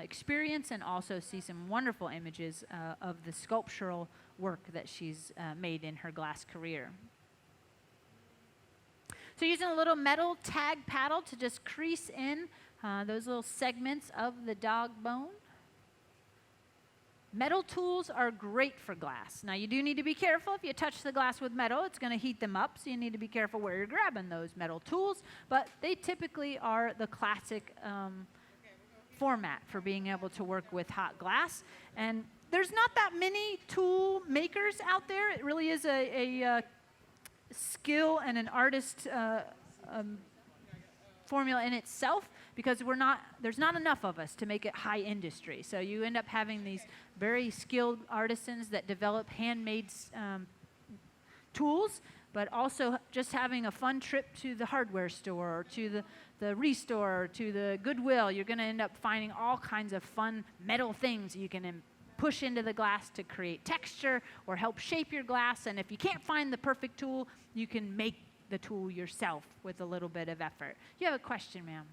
experience, and also see some wonderful images of the sculptural work that she's made in her glass career. So using a little metal tag paddle to just crease in those little segments of the dog bone. Metal tools are great for glass. Now, you do need to be careful. If you touch the glass with metal, it's going to heat them up, so you need to be careful where you're grabbing those metal tools. But they typically are the classic format for being able to work with hot glass. And there's not that many tool makers out there. It really is a skill and an artist formula in itself, because there's not enough of us to make it high industry. So you end up having these very skilled artisans that develop handmade tools, but also just having a fun trip to the hardware store or to the restore or to the Goodwill. You're going to end up finding all kinds of fun metal things you can push into the glass to create texture or help shape your glass. And if you can't find the perfect tool, you can make the tool yourself with a little bit of effort. You have a question, ma'am?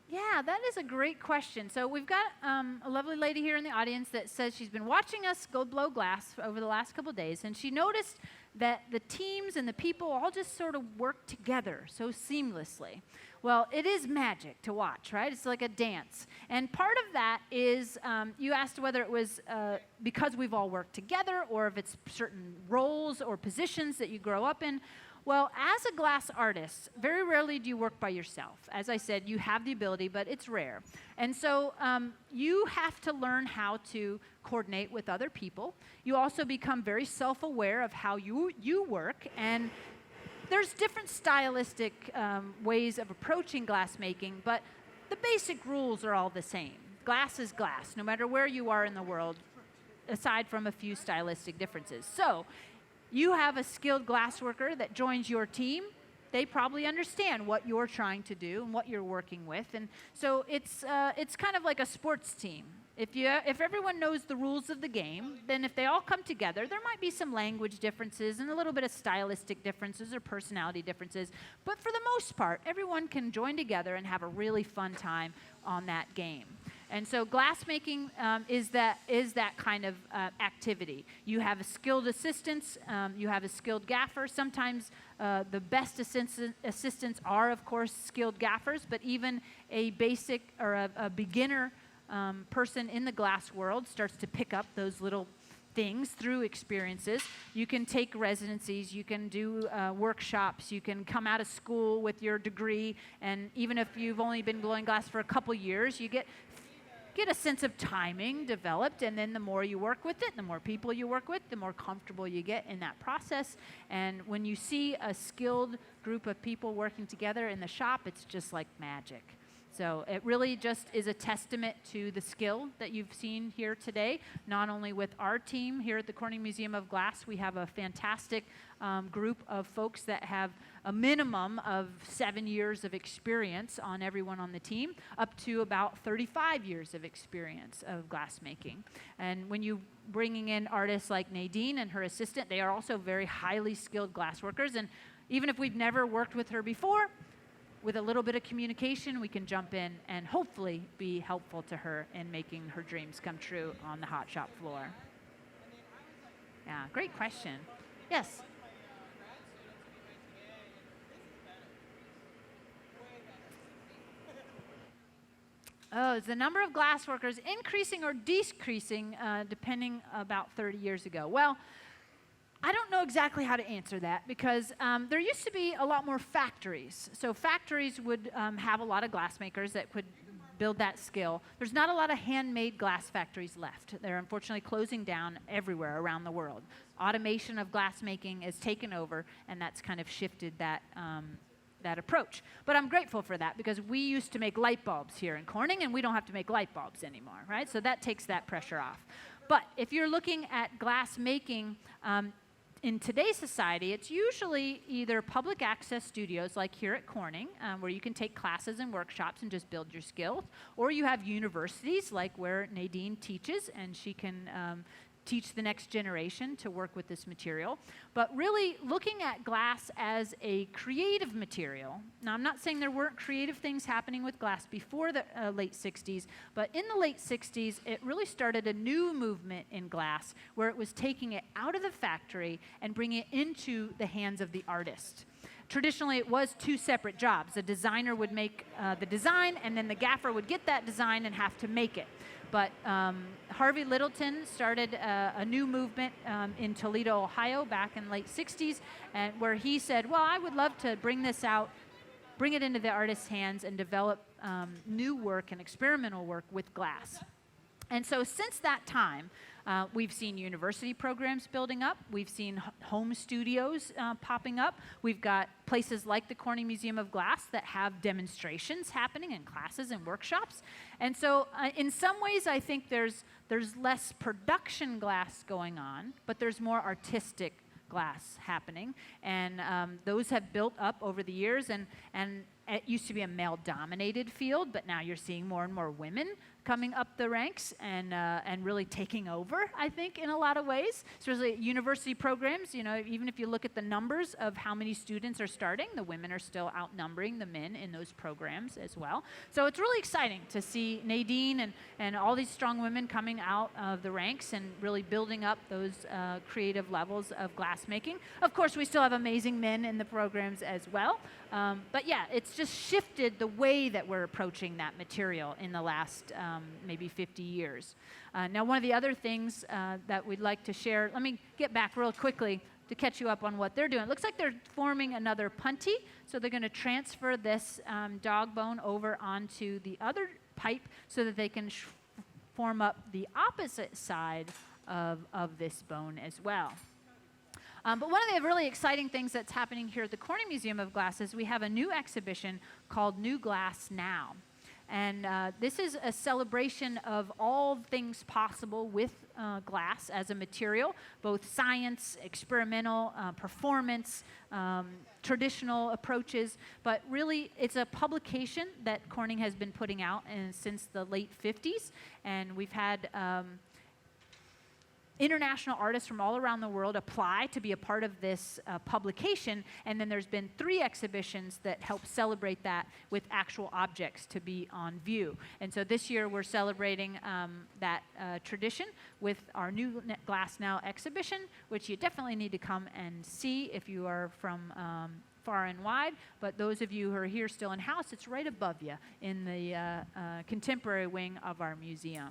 Yeah, that is a great question. So we've got a lovely lady here in the audience that says she's been watching us go blow glass over the last couple of days, and she noticed that the teams and the people all just sort of work together so seamlessly. Well, it is magic to watch, right? It's like a dance. And part of that is, you asked whether it was because we've all worked together or if it's certain roles or positions that you grow up in. Well, as a glass artist, very rarely do you work by yourself. As I said, you have the ability, but it's rare. And so you have to learn how to coordinate with other people. You also become very self-aware of how you work. And there's different stylistic ways of approaching glassmaking, but the basic rules are all the same. Glass is glass, no matter where you are in the world, aside from a few stylistic differences. So you have a skilled glassworker that joins your team. They probably understand what you're trying to do and what you're working with. And so it's kind of like a sports team. If everyone knows the rules of the game, then if they all come together, there might be some language differences and a little bit of stylistic differences or personality differences. But for the most part, everyone can join together and have a really fun time on that game. And so glassmaking is that kind of activity. You have a skilled assistants, you have a skilled gaffer. Sometimes the best assistants are, of course, skilled gaffers, but even a basic or a beginner person in the glass world starts to pick up those little things through experiences. You can take residencies, you can do workshops, you can come out of school with your degree, and even if you've only been blowing glass for a couple years, you get a sense of timing developed, and then the more you work with it, the more people you work with, the more comfortable you get in that process. And when you see a skilled group of people working together in the shop, it's just like magic. So it really just is a testament to the skill that you've seen here today, not only with our team here at the Corning Museum of Glass. We have a fantastic group of folks that have a minimum of 7 years of experience on everyone on the team, up to about 35 years of experience of glassmaking. And when you bringing in artists like Nadine and her assistant, they are also very highly skilled glassworkers. And even if we've never worked with her before, with a little bit of communication, we can jump in and hopefully be helpful to her in making her dreams come true on the hot shop floor. Yeah, great question. Yes? Oh, is the number of glass workers increasing or decreasing depending about 30 years ago? Well, I don't know exactly how to answer that because there used to be a lot more factories. So factories would have a lot of glassmakers that could build that skill. There's not a lot of handmade glass factories left. They're unfortunately closing down everywhere around the world. Automation of glassmaking has taken over, and that's kind of shifted that approach. But I'm grateful for that because we used to make light bulbs here in Corning, and we don't have to make light bulbs anymore, right? So that takes that pressure off. But if you're looking at glass making, in today's society, it's usually either public access studios like here at Corning, where you can take classes and workshops and just build your skills, or you have universities like where Nadine teaches, and she can teach the next generation to work with this material, but really looking at glass as a creative material. Now, I'm not saying there weren't creative things happening with glass before the late 60s, but in the late 60s, it really started a new movement in glass where it was taking it out of the factory and bringing it into the hands of the artist. Traditionally, it was two separate jobs. The designer would make the design, and then the gaffer would get that design and have to make it. But Harvey Littleton started a new movement in Toledo, Ohio, back in the late 60s, and where he said, well, I would love to bring this out, bring it into the artist's hands, and develop new work and experimental work with glass. And so since that time, we've seen university programs building up. We've seen home studios popping up. We've got places like the Corning Museum of Glass that have demonstrations happening and classes and workshops. And so in some ways, I think there's less production glass going on, but there's more artistic glass happening. And those have built up over the years. And it used to be a male-dominated field, but now you're seeing more and more women coming up the ranks and really taking over, I think, in a lot of ways. Especially university programs, you know, even if you look at the numbers of how many students are starting, the women are still outnumbering the men in those programs as well. So it's really exciting to see Nadine and all these strong women coming out of the ranks and really building up those creative levels of glassmaking. Of course, we still have amazing men in the programs as well. But yeah, it's just shifted the way that we're approaching that material in the last maybe 50 years. Now, one of the other things that we'd like to share, let me get back real quickly to catch you up on what they're doing. It looks like they're forming another punty, so they're going to transfer this dog bone over onto the other pipe so that they can form up the opposite side of this bone as well. But one of the really exciting things that's happening here at the Corning Museum of Glass is we have a new exhibition called New Glass Now. And this is a celebration of all things possible with glass as a material, both science, experimental, performance, traditional approaches. But really, it's a publication that Corning has been putting out since the late 50s. And we've had international artists from all around the world apply to be a part of this publication, and then there's been 3 exhibitions that help celebrate that with actual objects to be on view. And so this year we're celebrating that tradition with our New Glass Now exhibition, which you definitely need to come and see if you are from far and wide, but those of you who are here still in house, it's right above you in the contemporary wing of our museum.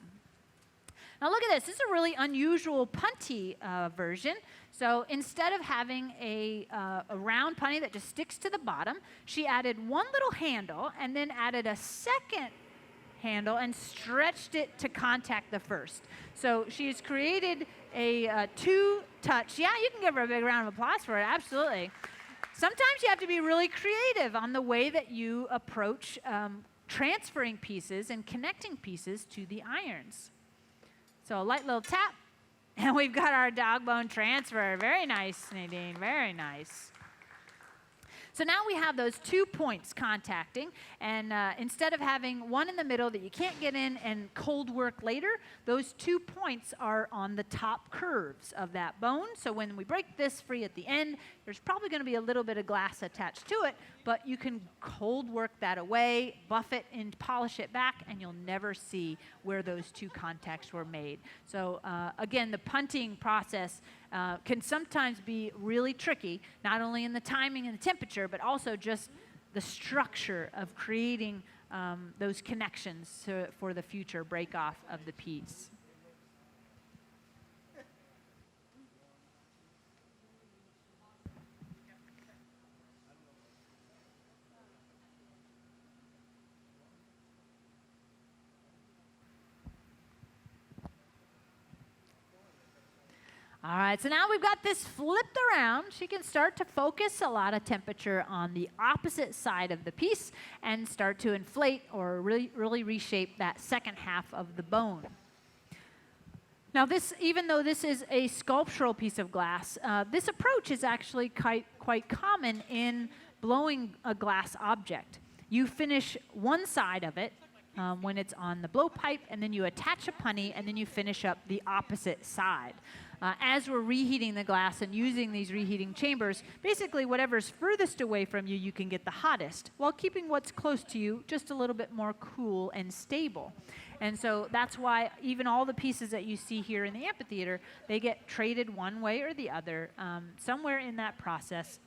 Now look at this. This is a really unusual punty version. So instead of having a round punty that just sticks to the bottom, she added one little handle and then added a second handle and stretched it to contact the first. So she's created a two-touch. Yeah, you can give her a big round of applause for it. Absolutely. Sometimes you have to be really creative on the way that you approach transferring pieces and connecting pieces to the irons. So a light little tap, and we've got our dog bone transfer. Very nice, Nadine, very nice. So now we have those 2 points contacting, and instead of having one in the middle that you can't get in and cold work later, those 2 points are on the top curves of that bone. So when we break this free at the end, there's probably going to be a little bit of glass attached to it, but you can cold work that away, buff it and polish it back, and you'll never see where those 2 contacts were made. So again, the punting process can sometimes be really tricky, not only in the timing and the temperature, but also just the structure of creating those connections for the future break-off of the piece. All right, so now we've got this flipped around. She can start to focus a lot of temperature on the opposite side of the piece and start to inflate or really reshape that second half of the bone. Now this, even though this is a sculptural piece of glass, this approach is actually quite common in blowing a glass object. You finish one side of it, when it's on the blowpipe, and then you attach a punty, and then you finish up the opposite side. As we're reheating the glass and using these reheating chambers, basically whatever's furthest away from you, you can get the hottest, while keeping what's close to you just a little bit more cool and stable. And so that's why even all the pieces that you see here in the amphitheater, they get traded one way or the other, somewhere in that process,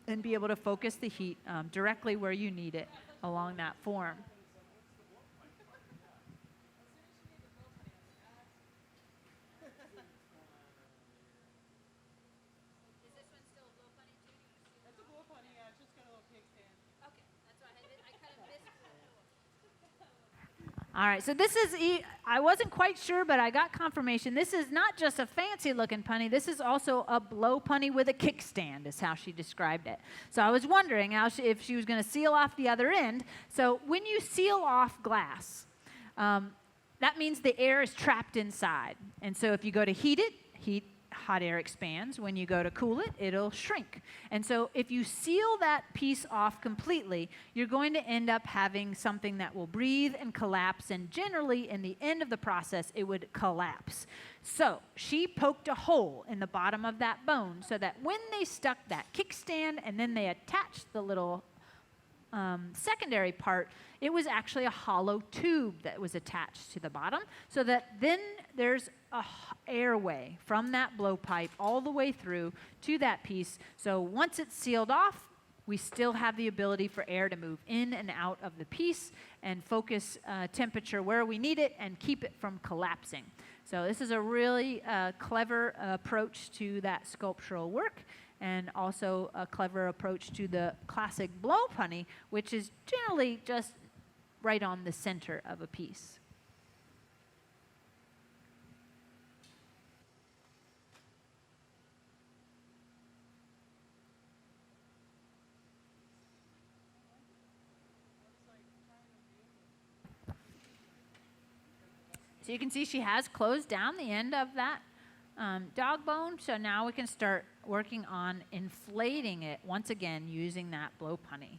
and be able to focus the heat directly where you need it along that form. That's a blow punty, yeah. It's just got a little kickstand. Okay, that's why I kind of missed. All right, so this is, I wasn't quite sure, but I got confirmation. This is not just a fancy looking punty, this is also a blow punty with a kickstand, is how she described it. So I was wondering if she was going to seal off the other end. So when you seal off glass, that means the air is trapped inside. And so if you go to heat it, hot air expands. When you go to cool it, it'll shrink. And so if you seal that piece off completely, you're going to end up having something that will breathe and collapse, and generally in the end of the process, it would collapse. So she poked a hole in the bottom of that bone so that when they stuck that kickstand and then they attached the little secondary part, it was actually a hollow tube that was attached to the bottom, so that then there's a airway from that blowpipe all the way through to that piece. So once it's sealed off, we still have the ability for air to move in and out of the piece and focus temperature where we need it and keep it from collapsing. So this is a really clever approach to that sculptural work, and also a clever approach to the classic blow punty, which is generally just right on the center of a piece. So you can see she has closed down the end of that dog bone, so now we can start working on inflating it once again using that blow punty.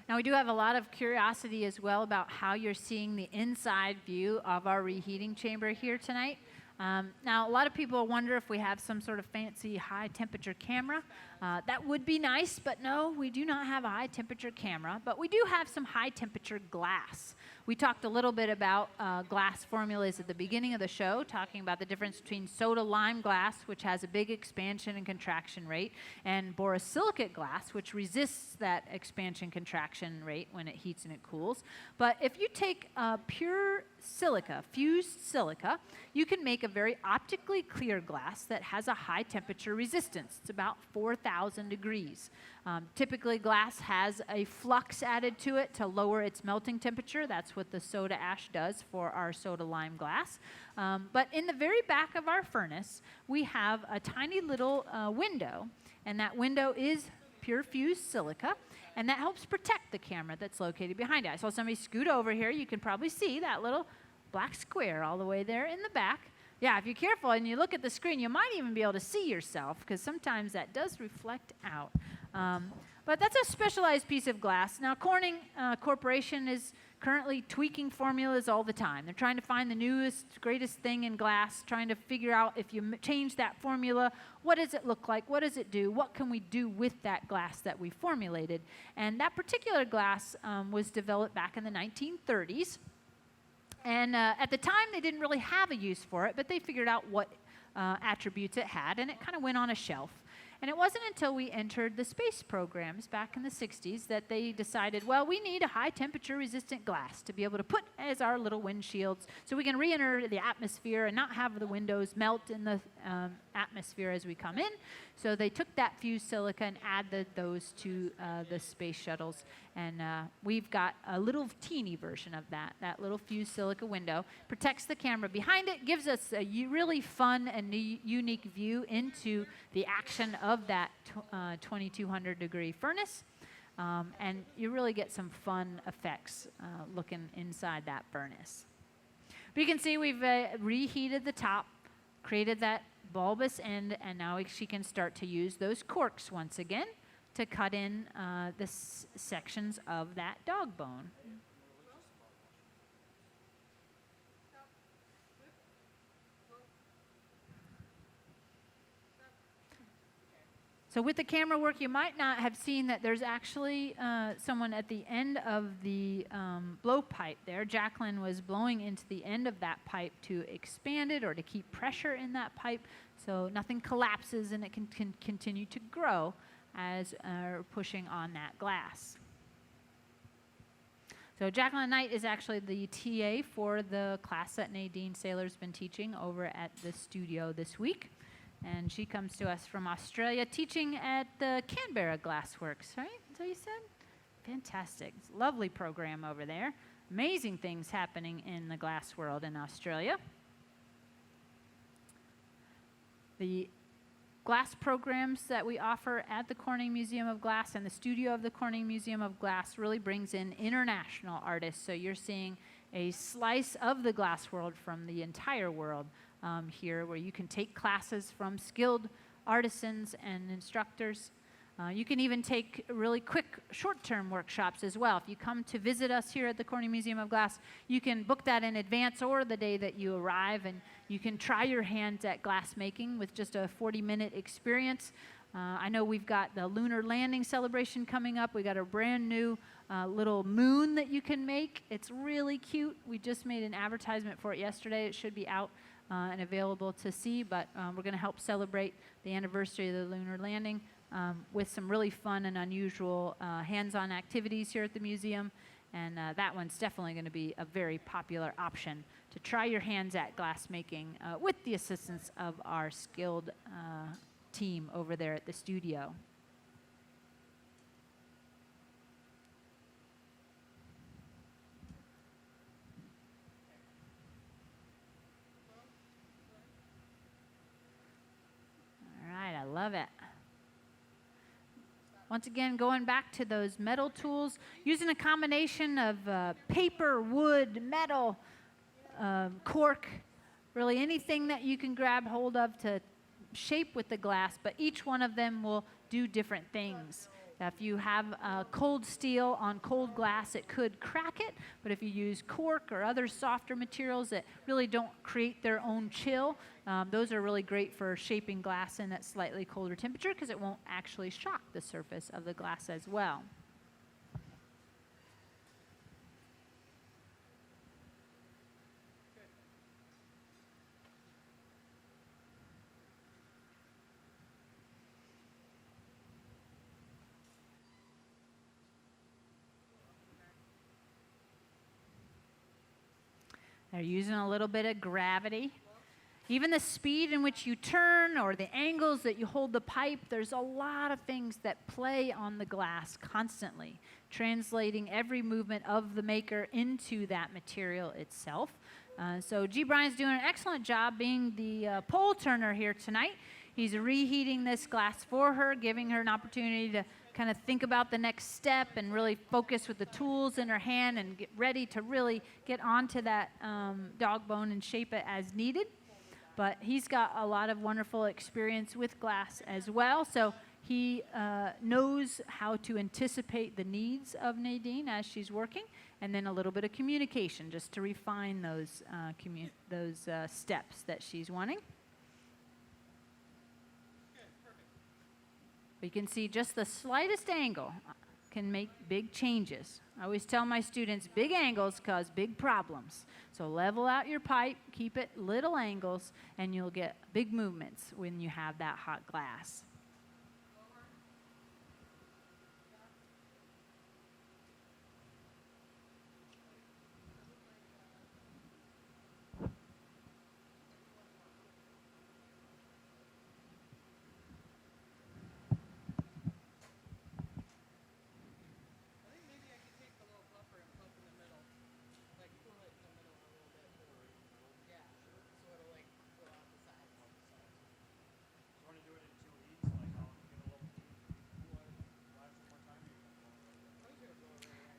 Now, we do have a lot of curiosity as well about how you're seeing the inside view of our reheating chamber here tonight. Now, a lot of people wonder if we have some sort of fancy high-temperature camera. That would be nice, but no, we do not have a high-temperature camera, but we do have some high-temperature glass. We talked a little bit about glass formulas at the beginning of the show, talking about the difference between soda-lime glass, which has a big expansion and contraction rate, and borosilicate glass, which resists that expansion-contraction rate when it heats and it cools. But if you take pure silica, fused silica, you can make a very optically clear glass that has a high temperature resistance. It's about 4,000 degrees. Typically, glass has a flux added to it to lower its melting temperature. That's what the soda ash does for our soda lime glass. But in the very back of our furnace, we have a tiny little window, and that window is pure fused silica, and that helps protect the camera that's located behind it. I saw somebody scoot over here. You can probably see that little black square all the way there in the back. Yeah, if you're careful and you look at the screen, you might even be able to see yourself, because sometimes that does reflect out. But that's a specialized piece of glass. Now, Corning Corporation is currently tweaking formulas all the time. They're trying to find the newest, greatest thing in glass, trying to figure out if you change that formula, what does it look like, what does it do, what can we do with that glass that we formulated. And that particular glass was developed back in the 1930s. And at the time, they didn't really have a use for it, but they figured out what attributes it had, and it kind of went on a shelf. And it wasn't until we entered the space programs back in the 60s that they decided, well, we need a high-temperature resistant glass to be able to put as our little windshields so we can re-enter the atmosphere and not have the windows melt in the atmosphere as we come in. So they took that fused silica and added those to the space shuttles. And we've got a little teeny version of that little fused silica window. Protects the camera behind it, gives us a really fun and unique view into the action of that 2200 degree furnace. and you really get some fun effects looking inside that furnace. But you can see we've reheated the top, created that bulbous end, and now she can start to use those corks once again to cut in the sections of that dog bone. So with the camera work, you might not have seen that there's actually someone at the end of the blowpipe there. Jacqueline was blowing into the end of that pipe to expand it or to keep pressure in that pipe so nothing collapses and it can continue to grow as pushing on that glass. So Jacqueline Knight is actually the TA for the class that Nadine Saylor's been teaching over at the studio this week. And she comes to us from Australia, teaching at the Canberra Glassworks, right? Is that what you said? Fantastic. It's a lovely program over there. Amazing things happening in the glass world in Australia. The glass programs that we offer at the Corning Museum of Glass and the studio of the Corning Museum of Glass really brings in international artists. So you're seeing a slice of the glass world from the entire world here, where you can take classes from skilled artisans and instructors. You can even take really quick short-term workshops as well. If you come to visit us here at the Corning Museum of Glass, you can book that in advance or the day that you arrive, and you can try your hands at glass making with just a 40-minute experience. I know we've got the lunar landing celebration coming up. We got a brand new little moon that you can make. It's really cute. We just made an advertisement for it yesterday. It should be out and available to see, but we're going to help celebrate the anniversary of the lunar landing with some really fun and unusual hands-on activities here at the museum, and that one's definitely going to be a very popular option to try your hands at glass making with the assistance of our skilled team over there at the studio. I love it. Once again, going back to those metal tools, using a combination of paper, wood, metal, cork, really anything that you can grab hold of to shape with the glass, but each one of them will do different things. If you have cold steel on cold glass, it could crack it, but if you use cork or other softer materials that really don't create their own chill, those are really great for shaping glass in at slightly colder temperature because it won't actually shock the surface of the glass as well. They're using a little bit of gravity. Even the speed in which you turn or the angles that you hold the pipe, there's a lot of things that play on the glass constantly, translating every movement of the maker into that material itself. So G. Brian's doing an excellent job being the pole turner here tonight. He's reheating this glass for her, giving her an opportunity to kind of think about the next step and really focus with the tools in her hand and get ready to really get onto that dog bone and shape it as needed. But he's got a lot of wonderful experience with glass as well, so he knows how to anticipate the needs of Nadine as she's working, and then a little bit of communication just to refine those steps that she's wanting. But you can see just the slightest angle can make big changes. I always tell my students big angles cause big problems. So level out your pipe, keep it little angles, and you'll get big movements when you have that hot glass.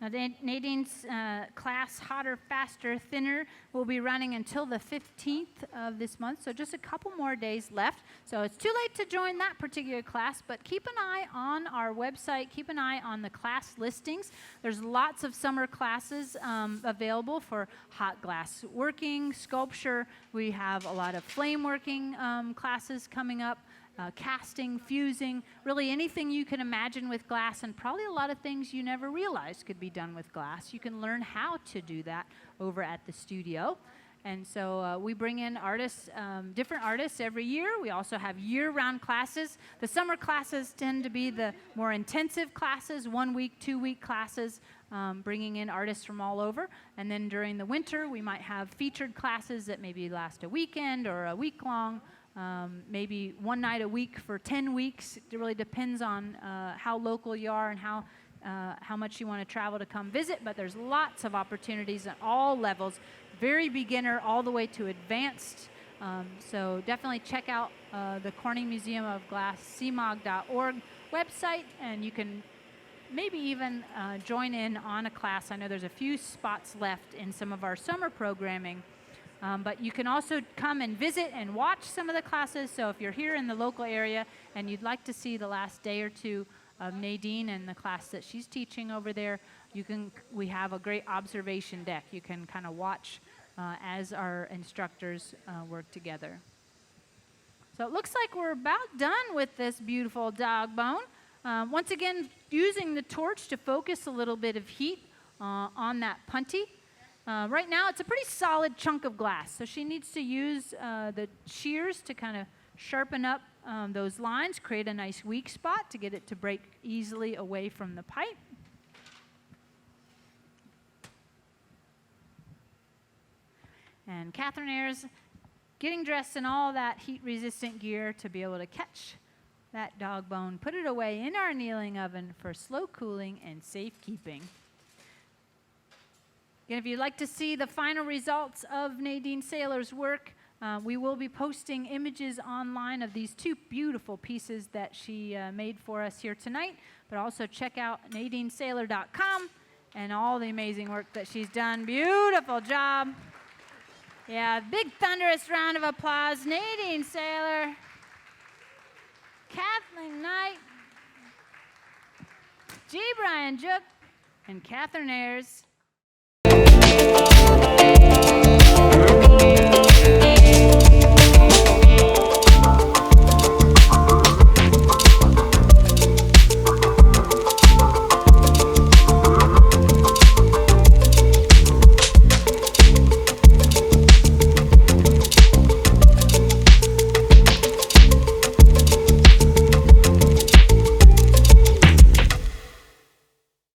Now, Nadine's class, Hotter, Faster, Thinner, will be running until the 15th of this month, so just a couple more days left. So it's too late to join that particular class, but keep an eye on our website. Keep an eye on the class listings. There's lots of summer classes available for hot glass working, sculpture. We have a lot of flame working classes coming up. Casting, fusing, really anything you can imagine with glass, and probably a lot of things you never realized could be done with glass. You can learn how to do that over at the studio. And so we bring in artists, different artists every year. We also have year-round classes. The summer classes tend to be the more intensive classes, 1 week, 2 week classes, bringing in artists from all over. And then during the winter, we might have featured classes that maybe last a weekend or a week long. Maybe one night a week for 10 weeks. It really depends on how local you are and how much you want to travel to come visit, but there's lots of opportunities at all levels, very beginner all the way to advanced. So definitely check out the Corning Museum of Glass, cmog.org website, and you can maybe even join in on a class. I know there's a few spots left in some of our summer programming. But you can also come and visit and watch some of the classes. So if you're here in the local area and you'd like to see the last day or two of Nadine and the class that she's teaching over there, we have a great observation deck. You can kind of watch as our instructors work together. So it looks like we're about done with this beautiful dog bone. Once again, using the torch to focus a little bit of heat on that punty. Right now, it's a pretty solid chunk of glass, so she needs to use the shears to kind of sharpen up those lines, create a nice weak spot to get it to break easily away from the pipe. And Catherine Ayers getting dressed in all that heat-resistant gear to be able to catch that dog bone, put it away in our annealing oven for slow cooling and safekeeping. And if you'd like to see the final results of Nadine Saylor's work, we will be posting images online of these two beautiful pieces that she made for us here tonight. But also check out NadineSaylor.com and all the amazing work that she's done. Beautiful job. Yeah, big thunderous round of applause. Nadine Saylor, Kathleen Knight, G. Brian Jook, and Catherine Ayers.